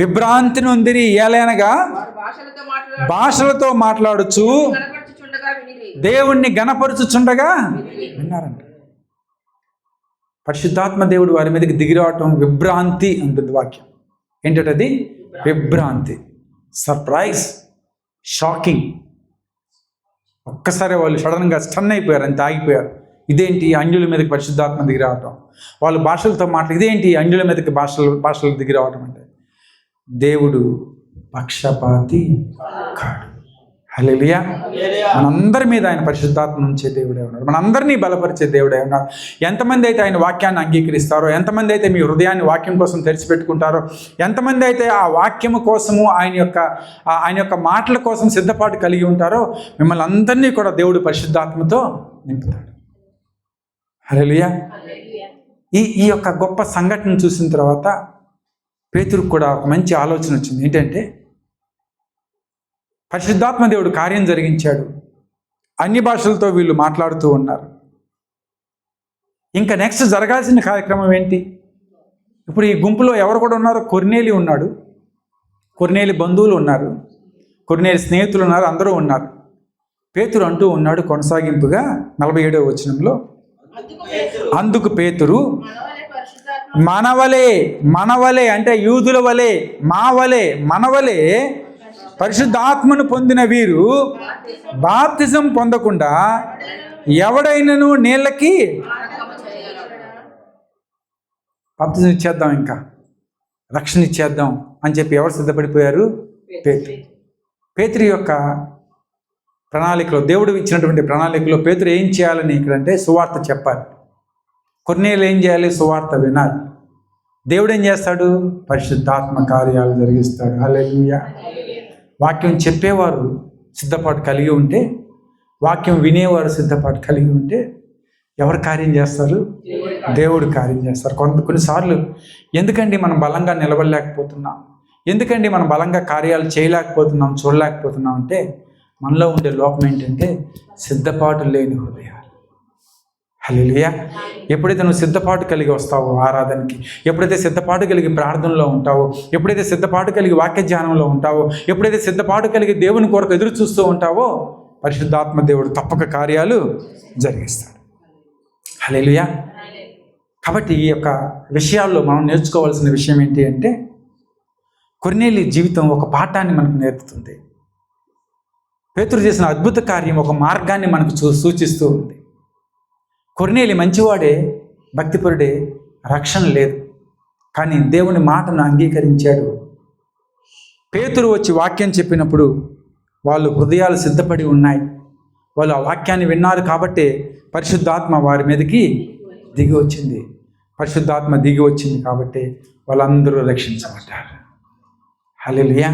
విభ్రాంతి నొందిరి. ఏలైనగా భాషలతో మాట్లాడుచు దేవుణ్ణి గణపరుచుచుండగా విన్నారంట. పరిశుద్ధాత్మ దేవుడు వారి మీదకి దిగిరావటం విభ్రాంతి అంటుంది వాక్యం. ఏంటది? విభ్రాంతి, సర్ప్రైజ్, షాకింగ్. ఒక్కసారి వాళ్ళు సడన్గా స్టన్ అయిపోయారు, అంతే ఆగిపోయారు. ఇదేంటి అన్యుల మీదకి పరిశుద్ధాత్మ దిగి రావటం, వాళ్ళు భాషలతో ఇదేంటి అన్యుల మీదకి భాషలు దిగి రావటం అంటే దేవుడు పక్షపాతి కాడు. హల్లెలూయా. మనందరి మీద ఆయన పరిశుద్ధాత్మ ఉంచే దేవుడే ఉన్నాడు, మనందరినీ బలపరిచే దేవుడే ఉన్నాడు. ఎంతమంది అయితే ఆయన వాక్యాన్ని అంగీకరిస్తారో, ఎంతమంది అయితే మీ హృదయాన్ని వాక్యం కోసం తెరిచిపెట్టుకుంటారో, ఎంతమంది అయితే ఆ వాక్యము కోసము ఆయన యొక్క మాటల కోసం సిద్ధపాటు కలిగి ఉంటారో, మిమ్మల్ని అందరినీ కూడా దేవుడు పరిశుద్ధాత్మతో నింపుతాడు. హల్లెలూయా. ఈ యొక్క గొప్ప సంఘటన చూసిన తర్వాత పేతురుకు కూడా ఒక మంచి ఆలోచన వచ్చింది. ఏంటంటే పరిశుద్ధాత్మ దేవుడు కార్యం జరిగించాడు, అన్ని భాషలతో వీళ్ళు మాట్లాడుతూ ఉన్నారు. ఇంకా నెక్స్ట్ జరగాల్సిన కార్యక్రమం ఏంటి? ఇప్పుడు ఈ గుంపులో ఎవరు కూడా ఉన్నారు? కొర్నేలి ఉన్నాడు, కొర్నేలి బంధువులు ఉన్నారు, కొర్నేలి స్నేహితులు ఉన్నారు, అందరూ ఉన్నారు. పేతురు అంటూ ఉన్నాడు కొనసాగింపుగా 47వ వచనంలో, అందుకు పేతురు మనవలే అంటే యూదుల వలె, మనవలే పరిశుద్ధాత్మను పొందిన వీరు బాప్తిజం పొందకుండా ఎవడైనను నీళ్ళకి బాప్తిజం ఇచ్చేద్దాం, ఇంకా రక్షణ ఇచ్చేద్దాం అని చెప్పి ఎవరు సిద్ధపడిపోయారు? పేతురు యొక్క ప్రణాళికలో, దేవుడు ఇచ్చినటువంటి ప్రణాళికలో పేతురు ఏం చేయాలని ఇక్కడంటే సువార్త చెప్పాలి. కొర్నేలు ఏం చేయాలి? సువార్త వినాలి. దేవుడు ఏం చేస్తాడు? పరిశుద్ధాత్మ కార్యాలు జరిగిస్తాడు. హల్లెలూయా. వాక్యం చెప్పేవారు సిద్ధపాటు కలిగి ఉంటే, వాక్యం వినేవారు సిద్ధపాటు కలిగి ఉంటే ఎవరు కార్యం చేస్తారు? దేవుడు కార్యం చేస్తారు. కొన్నిసార్లు ఎందుకండి మనం బలంగా నిలబడలేకపోతున్నాం, ఎందుకండి మనం బలంగా కార్యాలు చేయలేకపోతున్నాం, చూడలేకపోతున్నాం అంటే మనలో ఉండే లోపం ఏంటంటే సిద్ధపాటు లేని హృదయాలు. హల్లెలూయా. ఎప్పుడైతే నువ్వు సిద్ధపాటు కలిగి వస్తావో ఆరాధనకి, ఎప్పుడైతే సిద్ధపాటు కలిగి ప్రార్థనలో ఉంటావో, ఎప్పుడైతే సిద్ధపాటు కలిగి వాక్య ధ్యానంలో ఉంటావో, ఎప్పుడైతే సిద్ధపాటు కలిగి దేవుని కొరకు ఎదురు చూస్తూ ఉంటావో పరిశుద్ధాత్మ దేవుడు తప్పక కార్యాలు జరిగిస్తాడు. హల్లెలూయా. కాబట్టి ఈ యొక్క విషయాల్లో మనం నేర్చుకోవాల్సిన విషయం ఏంటి అంటే, కొర్నేలి జీవితం ఒక పాఠాన్ని మనకు నేర్పుతుంది. పేతురు చేసిన అద్భుత కార్యం ఒక మార్గాన్ని మనకు సూచిస్తూ ఉంది. కొర్నేలి మంచివాడే, భక్తిపరుడే, రక్షణ లేదు, కానీ దేవుని మాటను అంగీకరించాడు. పేతురు వచ్చి వాక్యం చెప్పినప్పుడు వాళ్ళు హృదయాలు సిద్ధపడి ఉన్నాయి, వాళ్ళు ఆ వాక్యాన్ని విన్నారు కాబట్టి పరిశుద్ధాత్మ వారి మీదకి దిగి వచ్చింది. పరిశుద్ధాత్మ దిగి వచ్చింది కాబట్టి వాళ్ళందరూ రక్షించబడ్డారు. హల్లెలూయా.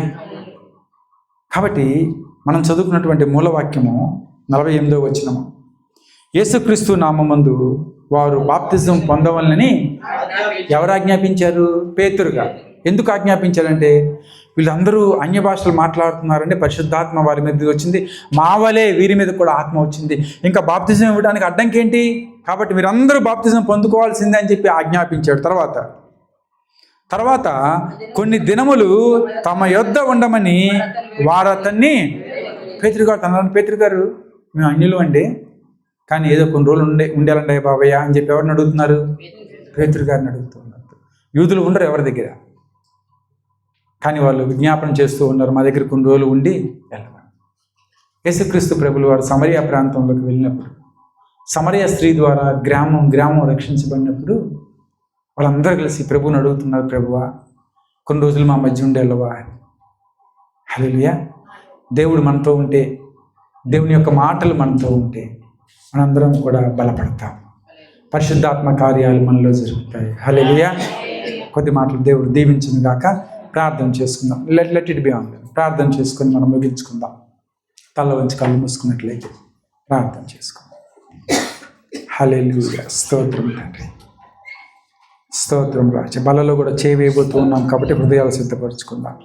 కాబట్టి మనం చదువుకున్నటువంటి మూలవాక్యము 48వ వచనము, యేసుక్రీస్తు నామమందు వారు బాప్తిజం పొందవలనని ఎవరు ఆజ్ఞాపించారు? పేతురుగా. ఎందుకు ఆజ్ఞాపించారంటే వీళ్ళందరూ అన్య భాషలు మాట్లాడుతున్నారంటే పరిశుద్ధాత్మ వారి మీద వచ్చింది, మావలే వీరి మీద కూడా ఆత్మ వచ్చింది, ఇంకా బాప్తిజం ఇవ్వడానికి అడ్డంకి ఏంటి, కాబట్టి మీరందరూ బాప్తిజం పొందుకోవాల్సిందే అని చెప్పి ఆజ్ఞాపించాడు. తర్వాత కొన్ని దినములు తమ యొద్ద ఉండమని వారు అతన్ని, పేతురు గారు మేము అన్యులు అండి, కానీ ఏదో కొన్ని రోజులు ఉండాలండి బాబయ్య అని చెప్పి ఎవరిని అడుగుతున్నారు? పేతురు గారిని అడుగుతున్నారు. యూదులు ఉండరు ఎవరి దగ్గర, కానీ వాళ్ళు విజ్ఞాపన చేస్తూ ఉన్నారు, మా దగ్గర కొన్ని రోజులు ఉండి వెళ్ళమని. యేసుక్రీస్తు ప్రభులు వారు సమరియా ప్రాంతంలోకి వెళ్ళినప్పుడు, సమరియా స్త్రీ ద్వారా గ్రామం రక్షించబడినప్పుడు వాళ్ళందరూ కలిసి ప్రభువుని అడుగుతున్నారు, ప్రభువా కొన్ని రోజులు మా మధ్య ఉండేళ్ళవా అని. హల్లెలూయా. దేవుడు మనతో ఉంటే, దేవుని యొక్క మాటలు మనతో ఉంటే మనందరం కూడా బలపడతాం, పరిశుద్ధాత్మ కార్యాలు మనలో జరుగుతాయి. హల్లెలూయా. కొద్ది మాటలు దేవుడు దీవించిన గాక. ప్రార్థన చేసుకుందాం. Let it be on. ప్రార్థన చేసుకొని మనం ముగించుకుందాం. తల వంచి కళ్ళు మూసుకున్నట్లయితే ప్రార్థన చేసుకుందాం. హల్లెలూయా. స్తోత్రం తండ్రి, స్తోత్రం రాజా. బలలో కూడా చేయబోతూ ఉన్నాం కాబట్టి హృదయాలు సిద్ధపరచుకుందాం.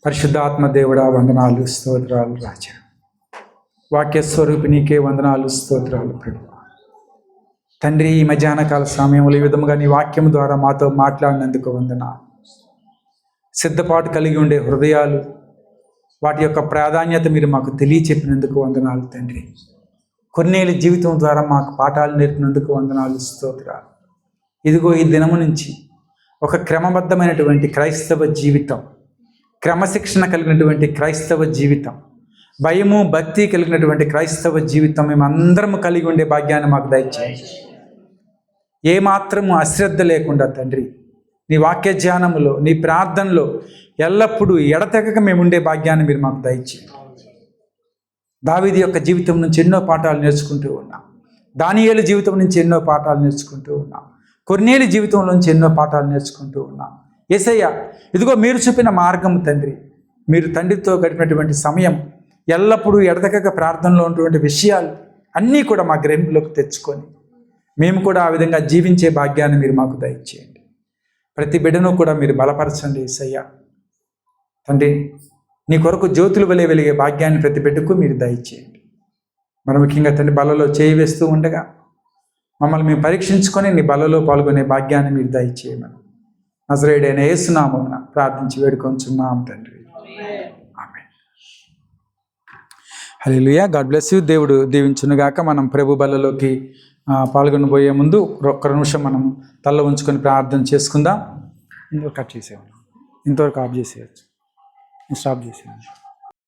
పరిశుద్ధాత్మ దేవుడా వందనాలు, స్తోత్రాలు రాజా. వాక్య స్వరూపి నీకే వందనాలు, స్తోత్రాలు ప్రభు. తండ్రి, ఈ మధ్యాహ్న కాల సమయంలో ఈ విధముగా నీ వాక్యం ద్వారా మాతో మాట్లాడినందుకు వందనాలు. సిద్ధపాటు కలిగి ఉండే హృదయాలు, వాటి యొక్క ప్రాధాన్యత మీరు మాకు తెలియచెప్పినందుకు వందనాలు తండ్రి. కొన్నేళ్ళ జీవితం ద్వారా మాకు పాఠాలు నేర్పినందుకు వందనాలు, స్తోత్రాలు. ఇదిగో ఈ దినము నుంచి ఒక క్రమబద్ధమైనటువంటి క్రైస్తవ జీవితం, క్రమశిక్షణ కలిగినటువంటి క్రైస్తవ జీవితం, భయము భక్తి కలిగినటువంటి క్రైస్తవ జీవితం మేమందరము కలిగి ఉండే భాగ్యాన్ని మాకు దయచేయండి. ఏమాత్రము అశ్రద్ధ లేకుండా తండ్రి, నీ వాక్య ధ్యానములో, నీ ప్రార్థనలో ఎల్లప్పుడూ ఎడతెగక మేము ఉండే భాగ్యాన్ని మీరు మాకు దయచేయండి. దావీదు యొక్క జీవితం నుంచి ఎన్నో పాఠాలు నేర్చుకుంటూ ఉన్నాం. దానియేలు జీవితం నుంచి ఎన్నో పాఠాలు నేర్చుకుంటూ ఉన్నాం. కొన్నేళ్ళ జీవితం నుంచి ఎన్నో పాఠాలు నేర్చుకుంటూ ఉన్నాం. యేసయ్య, ఇదిగో మీరు చూపిన మార్గం తండ్రి, మీరు తండ్రితో గడిపినటువంటి సమయం, ఎల్లప్పుడూ ఎడతెగక ప్రార్థనలో ఉన్నటువంటి విషయాలు అన్నీ కూడా మా గ్రహింపులోకి తెచ్చుకొని మేము కూడా ఆ విధంగా జీవించే భాగ్యాన్ని మీరు మాకు దయచేయండి. ప్రతి బిడ్డను కూడా మీరు బలపరచండి యేసయ్య. తండ్రి, నీ కొరకు జ్యోతులు వలె వెలిగే భాగ్యాన్ని ప్రతి బిడ్డకు మీరు దయచేయండి. మరి ముఖ్యంగా తండ్రి, బలలో చేయి వేస్తూ ఉండగా మమ్మల్ని మేము పరీక్షించుకొని నీ బలలో పాల్గొనే భాగ్యాన్ని మీరు దయచేయమని నజరేయుడైన యేసు నామమున ప్రార్థించి వేడుకొంచున్నాం తండ్రి. ఆమేన్. హల్లెలూయా. God bless you. దేవుడు దీవించునుగాక. మనం ప్రభు బలలోకి పాల్గొనబోయే ముందు ఒక్క నిమిషం మనం తల్ల ఉంచుకొని ప్రార్థన చేసుకుందాం. ఇంతవరకు కట్ చేసేవాళ్ళం, ఇంతవరకు ఆఫ్ చేసేయచ్చు, స్టాప్ చేసేయచ్చు.